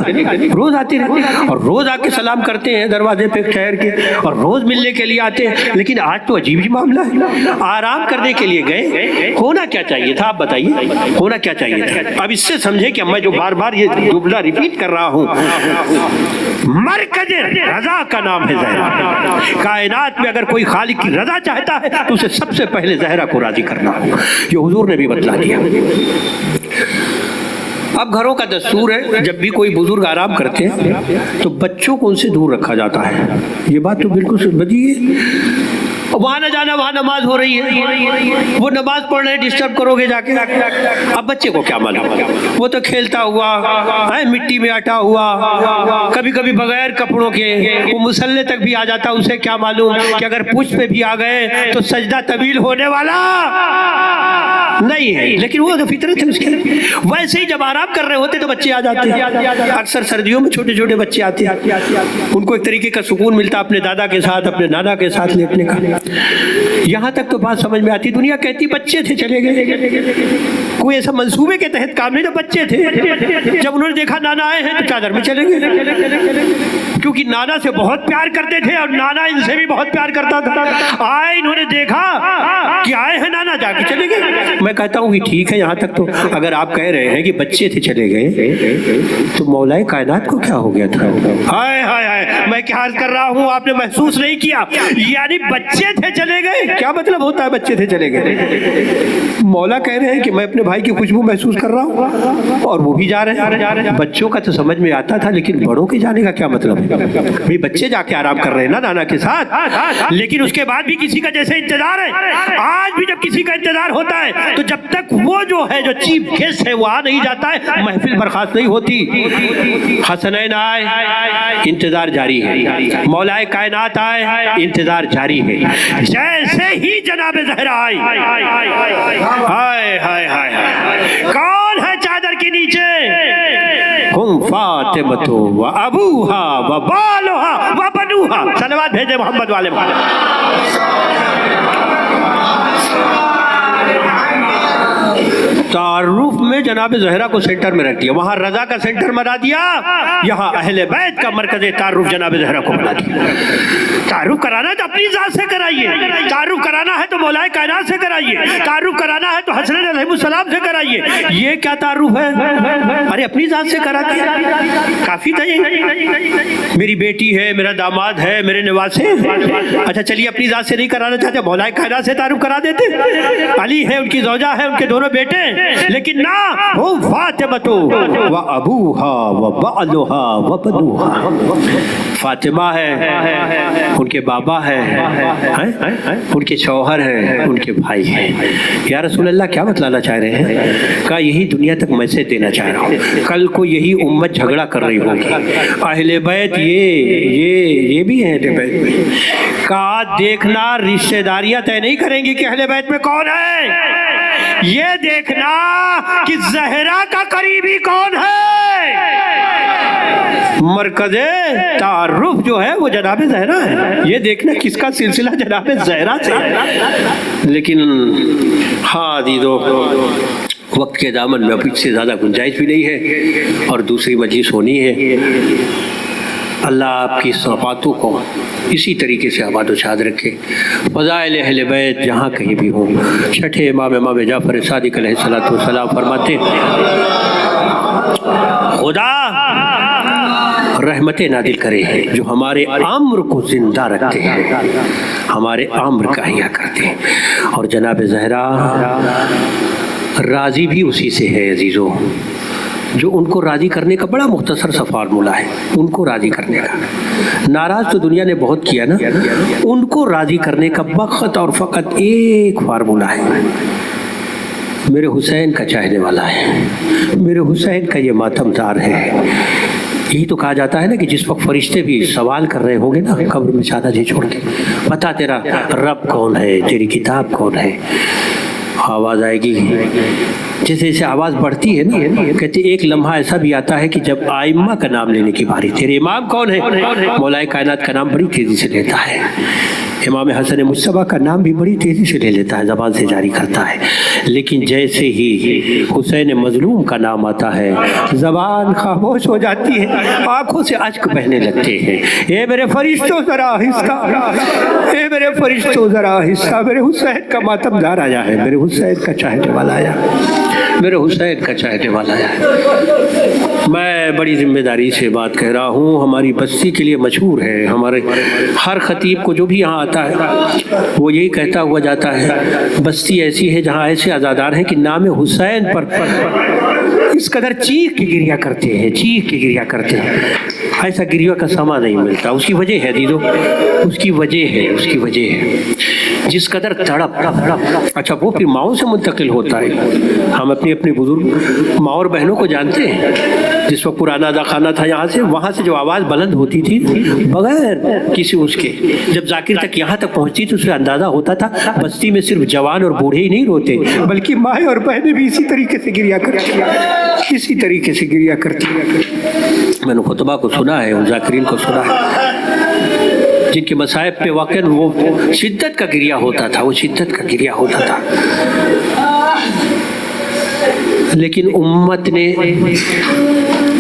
روز آتے رہتے اور روز آ کے سلام کرتے ہیں دروازے پہ ٹھہر کے، اور روز ملنے کے لیے آتے ہیں، لیکن آج تو عجیب ہی معاملہ ہے، آرام کرنے کے لیے گئے۔ ہونا کیا چاہیے تھا آپ بتائیے، ہونا کیا چاہیے تھا؟ اب اس سے سمجھے کہ میں جو بار بار یہ جملہ ریپیٹ کر رہا ہوں، مرکز رضا کا نام ہے زہرا۔ کائنات میں اگر کوئی خالق کی رضا چاہتا ہے تو اسے سب سے پہلے زہرا کو راضی کرنا ہو، یہ حضور نے بھی بتلا دیا۔ اب گھروں کا دستور ہے جب بھی کوئی بزرگ آرام کرتے ہیں تو بچوں کو ان سے دور رکھا جاتا ہے، یہ بات تو بالکل بدی ہے۔ وہاں نہ جانا، وہاں نماز ہو رہی ہے، وہ نماز پڑھ رہے، ڈسٹرب کرو گے جا کے، اب بچے کو کیا معلوم، وہ تو کھیلتا ہوا مٹی میں اٹا ہوا، کبھی کبھی بغیر کپڑوں کے وہ مسلح تک بھی آ جاتا، اسے کیا معلوم کہ اگر پشت پہ بھی آ گئے تو سجدہ طویل ہونے والا نہیں ہے، لیکن وہ تو فطرت ہے اس کے۔ ویسے ہی جب آرام کر رہے ہوتے تو بچے آ جاتے ہیں، اکثر سردیوں میں چھوٹے چھوٹے بچے آتے ہیں، ان کو ایک طریقے کا سکون ملتا اپنے دادا کے ساتھ، اپنے نانا کے ساتھ لیٹنے کا۔ یہاں تک تو بات سمجھ میں آتی، دنیا کہتی بچے تھے چلے گئے، کوئی ایسا منصوبے کے تحت کام نہیں، تو بچے تھے، جب انہوں نے دیکھا نانا آئے ہیں تو چادر میں چلے گئے، کیونکہ نانا سے بہت پیار کرتے تھے اور نانا ان سے بھی بہت پیار کرتا تھا۔ آئے، انہوں نے دیکھا کہ آئے ہیں نانا، جا کے چلے گئے۔ میں کہتا ہوں کہ ٹھیک ہے یہاں تک تو، اگر آپ کہہ رہے ہیں کہ بچے تھے چلے گئے تو مولا کائنات کو کیا ہو گیا تھا؟ ہائے ہائے ہائے، میں کیا عرض کر رہا ہوں، آپ نے محسوس نہیں کیا، یعنی بچے تھے چلے گئے، کیا مطلب ہوتا ہے بچے تھے چلے گئے؟ مولا کہہ رہے ہیں کہ میں اپنے بھائی کی خوشبو محسوس کر رہا ہوں اور وہ بھی جا رہے ہیں. بچوں کا تو سمجھ میں آتا تھا لیکن بڑوں کے جانے کا کیا مطلب ہے؟ بھئی بچے جا کے آرام کر رہے ہیں نا نانا کے ساتھ, لیکن اس کے بعد بھی کسی کا جیسے انتظار ہے. آج بھی جب کسی کا انتظار ہوتا ہے تو جب تک وہ جو ہے جو چیف گیسٹ ہے وہ آ نہیں جاتا ہے محفل برخاست نہیں ہوتی. حسنین آئے, انتظار جاری ہے. مولائے کائنات آئے, انتظار جاری ہے. جیسے ہی جناب زہرا آئی, ہائے ہائے ہائے, کون ہے چادر کے نیچے؟ ہم فاطمہ و ابوہا و بالہا و بنوہا. صلوات بھیجے محمد والے تعارف میں جناب زہرا کو سینٹر میں رکھ دیا. وہاں رضا کا سینٹر بنا دیا, یہاں اہل بیت کا مرکز تعارف جناب زہرا کو بنا دیا. تعارف کرانا ہے تو اپنی ذات سے کرائیے, تعارف کرانا ہے تو مولا کائنات سے کرائیے, تعارف کرانا ہے تو حسنین علیہ السلام سے کرائیے. یہ کیا تعارف ہے؟ ارے اپنی ذات سے کرا دیا کافی تھا. میری بیٹی ہے, میرا داماد ہے, میرے نواسے. اچھا چلیے اپنی ذات سے نہیں کرانا چاہتے, مولا کائنات سے تعارف کرا دیتے. علی ہے, ان کی زوجہ ہے, ان کے دونوں بیٹے, لیکن نہ وہ فاطمہ و ابوہا و بالہا و بنوہا. فاطمہ ہے, ان کے بابا ہے, ان کے شوہر ہیں, ان کے بھائی ہیں. یا رسول اللہ کیا بتلانا چاہ رہے ہیں؟ کہا یہی دنیا تک میسج دینا چاہ رہا ہوں. کل کو یہی امت جھگڑا کر رہی ہوگی, اہل بیت یہ بھی ہیں اہل بیت میں. کہا دیکھنا رشتہ داریاں طے نہیں کریں گی کہ اہل بیت میں کون ہے, یہ دیکھنا کہ زہرا کا قریبی کون ہے. مرکز تعارف جو ہے وہ جناب زہرا ہے. یہ دیکھنا کس کا سلسلہ جناب زہرا سے. لیکن ہاں دیدو, وقت کے دامن میں اب اس سے زیادہ گنجائش بھی نہیں ہے اور دوسری مجلس ہونی ہے. اللہ آپ کی صفاتوں کو اسی طریقے سے آباد و شاد رکھے. فضائل اہل بیت جہاں کہیں بھی ہوں. چھٹے امام جعفر صادق علیہ السلام فرماتے خدا رحمت نادل کرے جو ہمارے امر کو زندہ رکھتے ہیں, ہمارے امر کا حیا کرتے ہیں. اور جناب زہرا راضی بھی اسی سے ہے عزیزو. جو ان کو راضی کرنے کا بڑا مختصر سا فارمولہ ہے, ان کو راضی کرنے کا. ناراض تو دنیا نے بہت کیا نا, ان کو راضی کرنے کا فقط اور فقط ایک فارمولہ ہے. میرے حسین کا چاہنے والا ہے, میرے حسین کا یہ ماتم دار ہے. یہی تو کہا جاتا ہے نا کہ جس وقت فرشتے بھی سوال کر رہے ہوں گے نا قبر میں شادہ جی چھوڑ کے, بتا تیرا رب کون ہے, تیری کتاب کون ہے. آواز آئے گی, جیسے جیسے آواز بڑھتی ہے نا, کہتے ایک لمحہ ایسا بھی آتا ہے کہ جب آئمہ کا نام لینے کی باری, تیرے امام کون ہے, مولا کائنات کا نام بڑی تیزی سے لیتا ہے. امام حسن مصطفیٰ کا نام بھی بڑی تیزی سے لے لیتا ہے, زبان سے جاری کرتا ہے. لیکن جیسے ہی حسین مظلوم کا نام آتا ہے زبان خاموش ہو جاتی ہے, آنکھوں سے اشک بہنے لگتے ہیں. اے میرے فرشتوں ذرا آہستہ, اے میرے فرشتوں ذرا آہستہ, میرے حسین کا ماتم دار آیا ہے, میرے حسین کا چاہنے والا آیا, میرے حسین کا چاہنے والا آیا ہے. میں بڑی ذمہ داری سے بات کہہ رہا ہوں. ہماری بستی کے لیے مشہور ہے, ہمارے ہر خطیب کو جو بھی یہاں آتا ہے وہ یہی کہتا ہوا جاتا ہے, بستی ایسی ہے جہاں ایسے عزادار ہیں کہ نام حسین پر اس قدر چیخ کے گریہ کرتے ہیں, چیخ کے گریہ کرتے ہیں. ایسا گریہ کا سما نہیں ملتا. اس کی وجہ ہے دیدو, اس کی وجہ ہے, اس کی وجہ ہے جس قدر تڑپ. اچھا وہ پھر ماؤں سے منتقل ہوتا ہے. ہم اپنی اپنی بزرگ ماں اور بہنوں کو جانتے ہیں. جس وقت پرانا ادا خانہ تھا یہاں سے, وہاں سے جو آواز بلند ہوتی تھی بغیر کسی اس کے, جب ذاکر تک یہاں تک پہنچتی تو اس سے اندازہ ہوتا تھا بستی میں صرف جوان اور بوڑھے ہی نہیں روتے بلکہ مائیں اور بہنیں بھی اسی طریقے سے گریہ کرتی, اسی طریقے سے گریہ کرتی. میں نے خطبہ کو سنا ہے, ان ذاکرین کو سنا ہے جن کے مصائب پہ واقعاً وہ شدت کا گریہ ہوتا تھا, وہ شدت کا گریہ ہوتا تھا. لیکن امت نے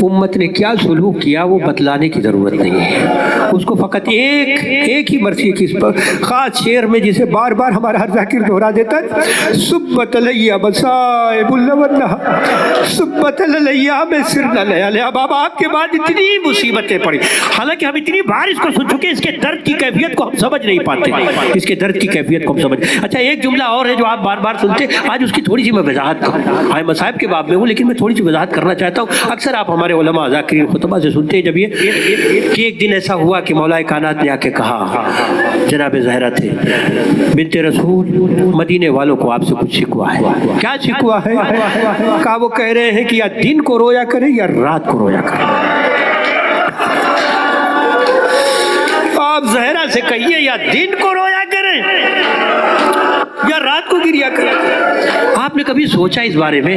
امت نے کیا سلوک کیا وہ بتلانے کی ضرورت نہیں ہے، اس کو فقط ایک ہی مرثی کی خاص شعر میں جسے بار بار ہمارا ہر ذاکر دہرا دیتا ہے، سبت علیہ مصائب النہ سبت علیہ میں سرنا لیالیا۔ بابا آپ کے بعد اتنی مصیبتیں پڑی، حالانکہ ہم اتنی بار اس کو سن چکے، اس کے درد کی کیفیت کو ہم سمجھ نہیں پاتے، اس کے درد کی کیفیت کو ہم سمجھ۔ اچھا ایک جملہ اور ہے جو آپ بار بار سنتے، آج اس کی تھوڑی سی میں وضاحت کروں، آئے مصائب کے باب میں ہوں لیکن میں تھوڑی سی وضاحت کرنا چاہتا ہوں۔ اکثر آپ ہمارے علماء ذاکرین خطبہ سے سنتے ہیں جب یہ کہ ایک دن ایسا ہوا کہ مولا کائنات نے آ کے کہا، جناب زہرا تھے بنت رسول، مدینے والوں کو آپ سے کچھ شکوا ہے۔ کیا شکوا ہے؟ کہا وہ کہہ رہے ہیں کہ یا دن کو رویا کرے یا رات کو رویا کرے۔ آپ زہرا سے کہیے یا دن کو رویا کریں یا رات کو گریا کریں۔ آپ نے کبھی سوچا اس بارے میں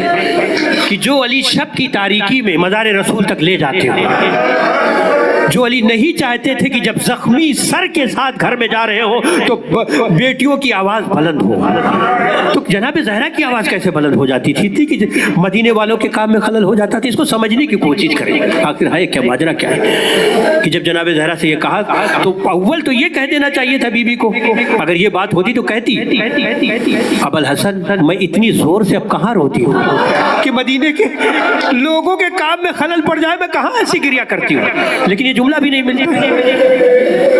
کہ جو علی شب کی تاریکی میں مزار رسول تک لے جاتے ہو، جو علی نہیں چاہتے تھے کہ جب زخمی سر کے ساتھ گھر میں جا رہے ہو تو بیٹیوں کی آواز بلند ہو، تو جناب زہرا کی آواز کیسے بلند ہو جاتی تھی کہ مدینے والوں کے کام میں خلل ہو جاتا تھا؟ اس کو سمجھنے کی کوشش کریں آخر ہے کیا ماجرا کیا ہے کہ جب جناب زہرا سے یہ کہا تو اول تو یہ کہہ دینا چاہیے تھا بی بی کو، اگر یہ بات ہوتی تو کہتی ابو الحسن میں اتنی زور سے اب کہاں روتی ہوں کہ مدینے کے لوگوں کے کام میں خلل پڑ جائے، میں کہاں ایسی گریا کرتی ہوں، لیکن یہ جملہ بھی نہیں ملتا۔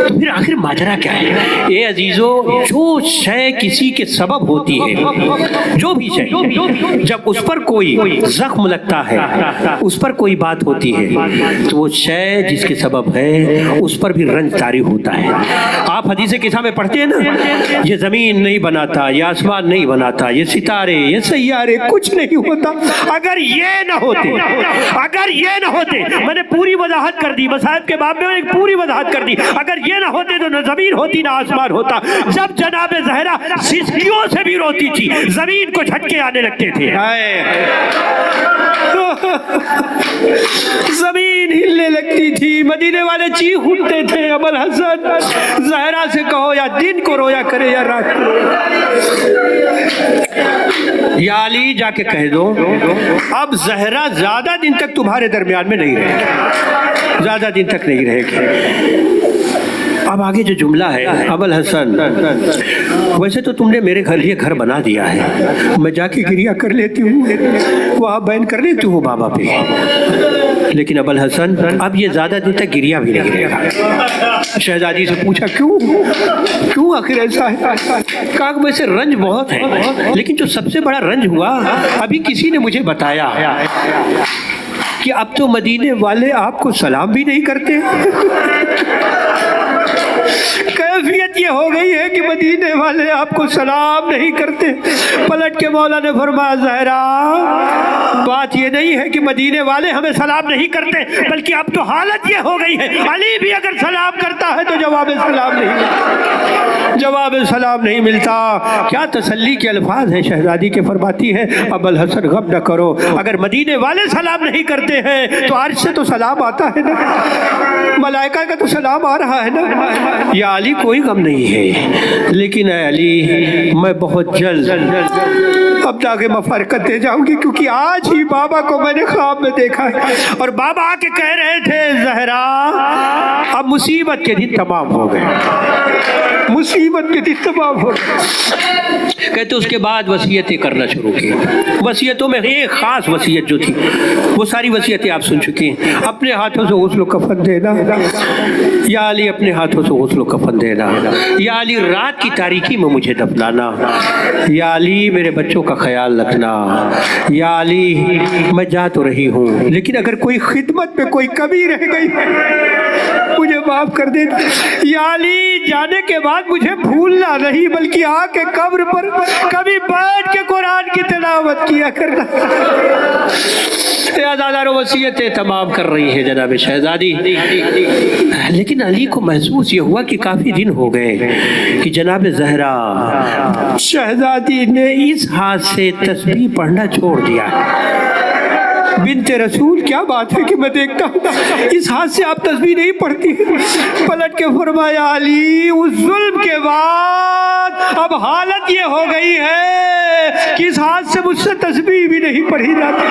تو پھر آخر ماجرا کیا ہے؟ اے عزیزو، جو شے کسی کے سبب ہوتی ہے، جو بھی شے جب اس پر کوئی زخم لگتا ہے، اس پر کوئی بات ہوتی ہے تو وہ شے جس کے سبب ہے اس پر بھی رنج طاری ہوتا ہے۔ آپ حدیث قصہ میں پڑھتے ہیں نا، یہ زمین نہیں بناتا، یہ آسمان نہیں بناتا، یہ ستارے، یہ سیارے، کچھ نہیں ہوتا اگر یہ نہ ہوتے، اگر یہ نہ ہوتے۔ میں نے پوری وضاحت کر دی، مصائب کے باب میں ایک پوری وضاحت کر دی، اگر یہ نہ ہوتے تو نہ زمین ہوتی نہ آسمان ہوتا۔ جب جناب زہرا سسکیوں سے بھی روتی تھی، زمین کو جھٹکے آنے لگتے تھے، زمین ہلنے لگتی تھی، مدینے والے چیخ اٹھتے تھے، ابو الحسن زہرا سے کہو یا دن کو رویا کرے یا رات کو۔ یا علی جا کے کہہ دو اب زہرا زیادہ دن تک تمہارے درمیان میں نہیں رہے گی، زیادہ دن تک نہیں رہے گی۔ اب آگے جو جملہ ہے، ابو الحسن ویسے تو تم نے میرے گھر یہ گھر بنا دیا ہے، میں جا کے گریا کر لیتی ہوں، وہاں بین کر لیتی ہوں بابا پہ، لیکن ابو الحسن اب یہ زیادہ دن تک گریا بھی نہیں رہے گا۔ شہزادی سے پوچھا کیوں آخر ایسا ہے؟ کہا کہ ویسے رنج بہت ہے، لیکن جو سب سے بڑا رنج ہوا ابھی کسی نے مجھے بتایا کہ اب تو مدینے والے آپ کو سلام بھی نہیں کرتے۔ کیفیت یہ ہو گئی ہے کہ مدینے والے آپ کو سلام نہیں کرتے۔ پلٹ کے مولا نے فرمایا زہرا بات یہ نہیں ہے کہ مدینے والے ہمیں سلام نہیں کرتے، بلکہ اب تو حالت یہ ہو گئی ہے علی بھی اگر سلام کرتا ہے تو جواب سلام نہیں ملتا، جواب سلام نہیں ملتا۔ کیا تسلی کے الفاظ ہیں شہزادی کے، فرماتی ہے ابو الحسن غم نہ کرو، اگر مدینے والے سلام نہیں کرتے ہیں تو عرش سے تو سلام آتا ہے نا، ملائکہ کا تو سلام آ رہا ہے نا۔ یا علی کوئی غم نہیں ہے، لیکن اے علی میں بہت جلد اب جاگے مفارقت دے جاؤں گی، کیونکہ آج ہی بابا کو میں نے خواب میں دیکھا ہے اور بابا آ کے کہہ رہے تھے زہرا اب مصیبت کے دن تمام ہو گئے، مصیبت کے دن تمام ہو گئے۔ کہتے اس کے بعد وصیتیں کرنا شروع کی۔ وصیتوں میں ایک خاص وصیت جو تھی، وہ ساری وصیتیں آپ سن چکی ہیں۔ اپنے ہاتھوں سے غسل و کفن دینا، یا علی اپنے ہاتھوں سے غسل و کفن دینا، یا علی رات کی تاریکی میں مجھے دفنانا، یا علی میرے بچوں کا خیال رکھنا، یا علی میں جا تو رہی ہوں لیکن اگر کوئی خدمت میں کوئی کمی رہ گئی مجھے معاف کر دینا، یا علی جانے کے بعد مجھے بھولنا نہیں بلکہ آ کے قبر پر کبھی بیٹھ کے قرآن کی تلاوت کیا کرنا۔ عزادار وصیتیں تمام کر رہی ہے جناب شہزادی، لیکن علی کو محسوس یہ ہوا کہ کافی دن ہو گئے کہ جناب زہرا شہزادی نے اس ہاتھ سے تسبیح پڑھنا چھوڑ دیا۔ بنت رسول کیا بات ہے کہ میں دیکھتا ہوں اس ہاتھ سے آپ تسبیح نہیں پڑھتی۔ پلٹ کے فرمایا علی اس ظلم کے بعد اب حالت یہ ہو گئی ہے کہ اس ہاتھ سے مجھ سے تسبیح بھی نہیں پڑھی جاتی۔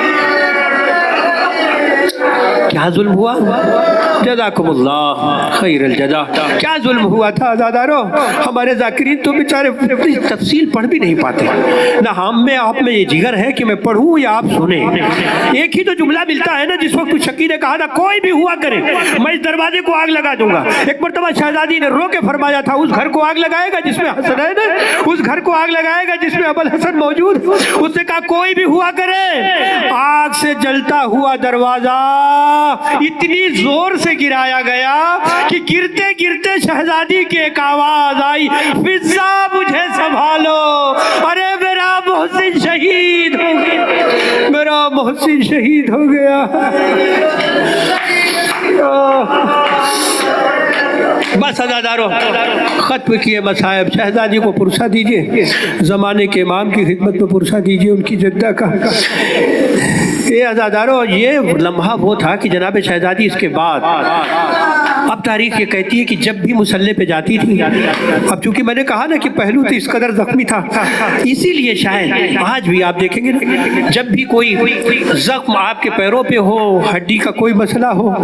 کیا ظلم ہوا؟ جزاکم اللہ خیر الجزا. کیا ظلم ہوا تھا عزادارو؟ ہمارے ذاکرین تو بیچارے تفصیل پڑھ بھی نہیں پاتے. نہ ہم میں آپ میں یہ جگر ہے کہ میں پڑھوں یا آپ سنیں. ایک ہی تو جملہ ملتا ہے نا جس وقت شکی نے کہا نا کوئی بھی ہوا کرے میں اس دروازے کو آگ لگا دوں گا. ایک مرتبہ شہزادی نے رو کے فرمایا تھا اس گھر کو آگ لگائے گا جس میں حسنین ہے, اس گھر کو آگ لگائے گا جس میں ابو الحسن موجود. اس نے کہا کوئی بھی ہوا کرے. آگ سے جلتا ہوا دروازہ اتنی زور سے گرایا گیا کہ گرتے گرتے شہزادی کی ایک آواز آئی, فضا مجھے سنبھالو. ارے میرا محسن شہید ہو گیا, میرا محسن شہید ہو گیا. بس عزادارو ختم کیے مصائب. شہزادی کو پرسہ دیجئے, زمانے کے امام کی خدمت میں پرسہ دیجئے ان کی جدہ کا. یہ عزادارو یہ لمحہ وہ تھا کہ جناب شہزادی اس کے بعد اب تاریخ یہ کہتی ہے کہ جب بھی مسلح پہ جاتی تھی, اب چونکہ میں نے کہا نا کہ پہلو تو اس قدر زخمی تھا, اسی لیے شاید آج بھی آپ دیکھیں گے نا جب بھی کوئی زخم آپ کے پیروں پہ ہو, ہڈی کا کوئی مسئلہ ہو,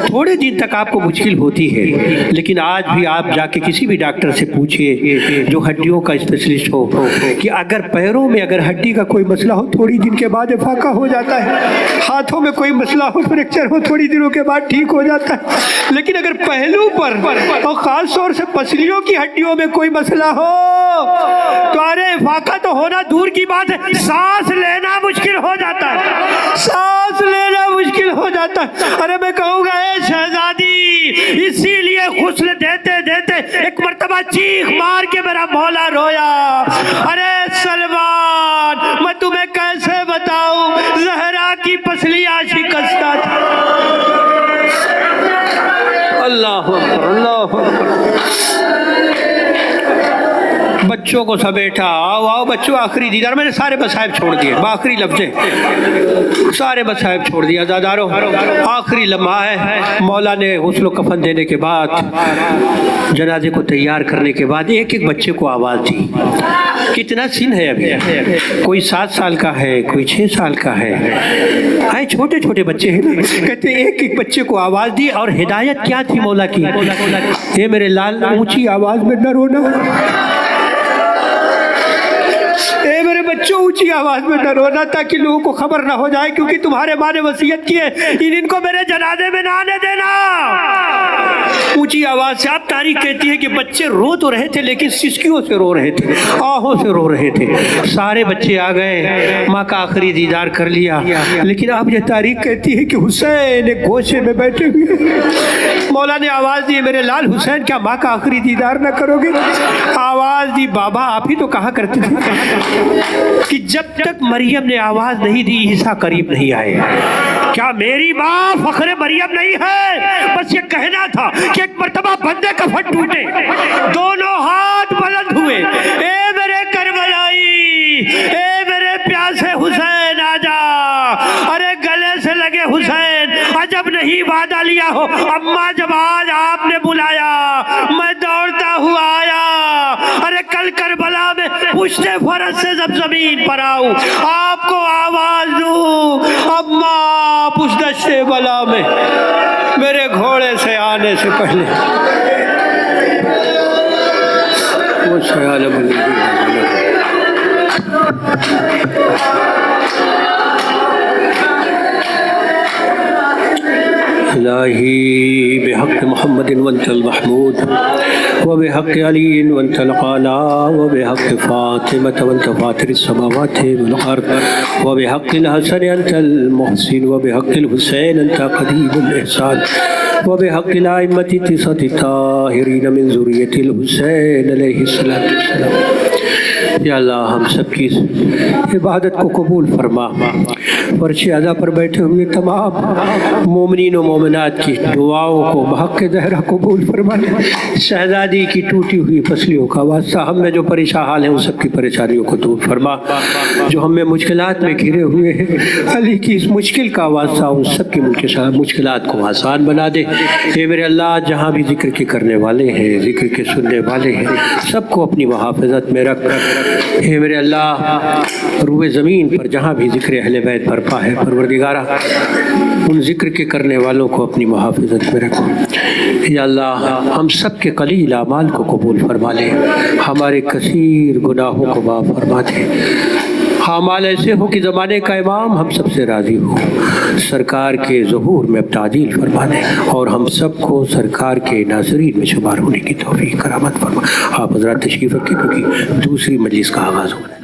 تھوڑے دن تک آپ کو مشکل ہوتی ہے. لیکن آج بھی آپ جا کے کسی بھی ڈاکٹر سے پوچھئے جو ہڈیوں کا اسپیشلسٹ ہو کہ اگر پیروں میں اگر ہڈی کا کوئی مسئلہ ہو تھوڑی دن کے بعد افاقہ ہو جاتا ہے, ہاتھوں میں کوئی مسئلہ ہو فریکچر ہو تھوڑی دنوں کے بعد ٹھیک ہو جاتا ہے. لیکن اگر پہلو پر اور خاص طور سے پسلیوں کی ہڈیوں میں کوئی مسئلہ ہو تو ارے افاقہ تو ہونا دور کی بات ہے, سانس لینا مشکل ہو جاتا ہے, سانس لینا مشکل ہو جاتا ہے. ارے میں کہوں گا اے شہزادی, اسی لیے غسل دیتے دیتے ایک مرتبہ چیخ مار کے میرا مولا رویا. ارے سلمان میں تمہیں کیسے بتاؤں, زہرا کی پسلیاں شکستہ تھی. اللہ اکبر, اللہ اکبر. بچوں کو سمیٹا, آؤ آؤ بچوں آخری دیدار. میں نے سارے مصائب چھوڑ دیے, آخری لفظ سارے مصائب چھوڑ دیا. عزادارو آخری لمحہ ہے. مولا نے غسل و کفن دینے کے بعد, جنازے کو تیار کرنے کے بعد ایک ایک بچے کو آواز دی. کتنا سن ہے ابھی, کوئی 7 سال کا ہے, کوئی 6 سال کا ہے, آئے چھوٹے چھوٹے بچے ہیں نا. کہتے ایک ایک بچے کو آواز دی اور ہدایت کیا تھی مولا کی, اے میرے لال اونچی آواز میں نہ رونا, اے میرے بچوں اونچی آواز میں نہ رونا تاکہ لوگوں کو خبر نہ ہو جائے, کیونکہ تمہارے ماں نے وصیت کی ہے ان کو میرے جنازے میں نہ آنے دینا. اونچی آواز سے. آپ تاریخ کہتی ہے کہ بچے رو تو رہے تھے لیکن سسکیوں سے رو رہے تھے, آہوں سے رو رہے تھے. سارے بچے آ گئے, ماں کا آخری دیدار کر لیا. لیکن آپ یہ تاریخ کہتی ہے کہ حسین ایک گوشے میں بیٹھے ہوئے. مولا نے آواز دی, میرے لال حسین کیا ماں کا آخری دیدار نہ کرو گے؟ آواز دی. بابا آپ ہی تو کہا کرتے تھے کہ جب تک مریم نے آواز نہیں دی عیسیٰ قریب نہیں آئے. کیا میری ماں فخر مریم نہیں ہے؟ بس یہ کہنا تھا کہ ایک مرتبہ بندے کا پھٹ ٹوٹے, دونوں ہاتھ بلند ہوئے, اے میرے کربلائی, اے میرے پیاسے حسین آجا. ارے گلے سے لگے حسین, عجب نہیں وعدہ لیا ہو. اماں جب آج آپ نے بلایا میں دوڑتا ہوا آیا. ارے کل کربلا میں پشت فرس سے جب زمین پر آؤں آپ کو آواز دوں, اماں پشت بلا میں میرے گھوڑے سے آنے سے پہلے وہ خیال الہی بحق محمد وانت المحمود وبحق علی وانت القالا وبحق فاطمة وانت فاطر السماوات والارض وبحق الحسن انت المحسن وبحق الحسین انت قدیم الاحسان وبحق الائمة التسعة الطاہرین من ذریة الحسین علیہ السلام. یا اللہ ہم سب کی عبادت کو قبول فرما. فرش اعلیٰ پر بیٹھے ہوئے تمام مومنین و مومنات کی دعاؤں کو بحق زہرا قبول فرما. شہزادی کی ٹوٹی ہوئی پسلیوں کا واسطہ ہم میں جو پریشان حال ہیں ان سب کی پریشانیوں کو دور فرما. جو ہم میں مشکلات میں گھرے ہوئے ہیں علی کی اس مشکل کا واسطہ ان سب کی مشکلات کو آسان بنا دے. اے میرے اللہ جہاں بھی ذکر کے کرنے والے ہیں, ذکر کے سننے والے ہیں, سب کو اپنی محافظت میں رکھ. اے میرے اللہ روئے زمین پر جہاں بھی ذکر اہل بیت برپا ہے پروردگارہ ان ذکر کے کرنے والوں کو اپنی محافظت میں رکھو یا اللہ ہم سب کے قلیل اعمال کو قبول فرما لے ہمارے کثیر گناہوں کو معاف فرما دے اعمال ایسے ہو کہ زمانے کا امام ہم سب سے راضی ہو سرکار کے ظہور میں تعدیل فرما دے اور ہم سب کو سرکار کے ناظرین میں شمار ہونے کی توفیق کرامت فرما آپ حضرات تشریف رکھیں کیونکہ دوسری مجلس کا آغاز ہو رہا ہے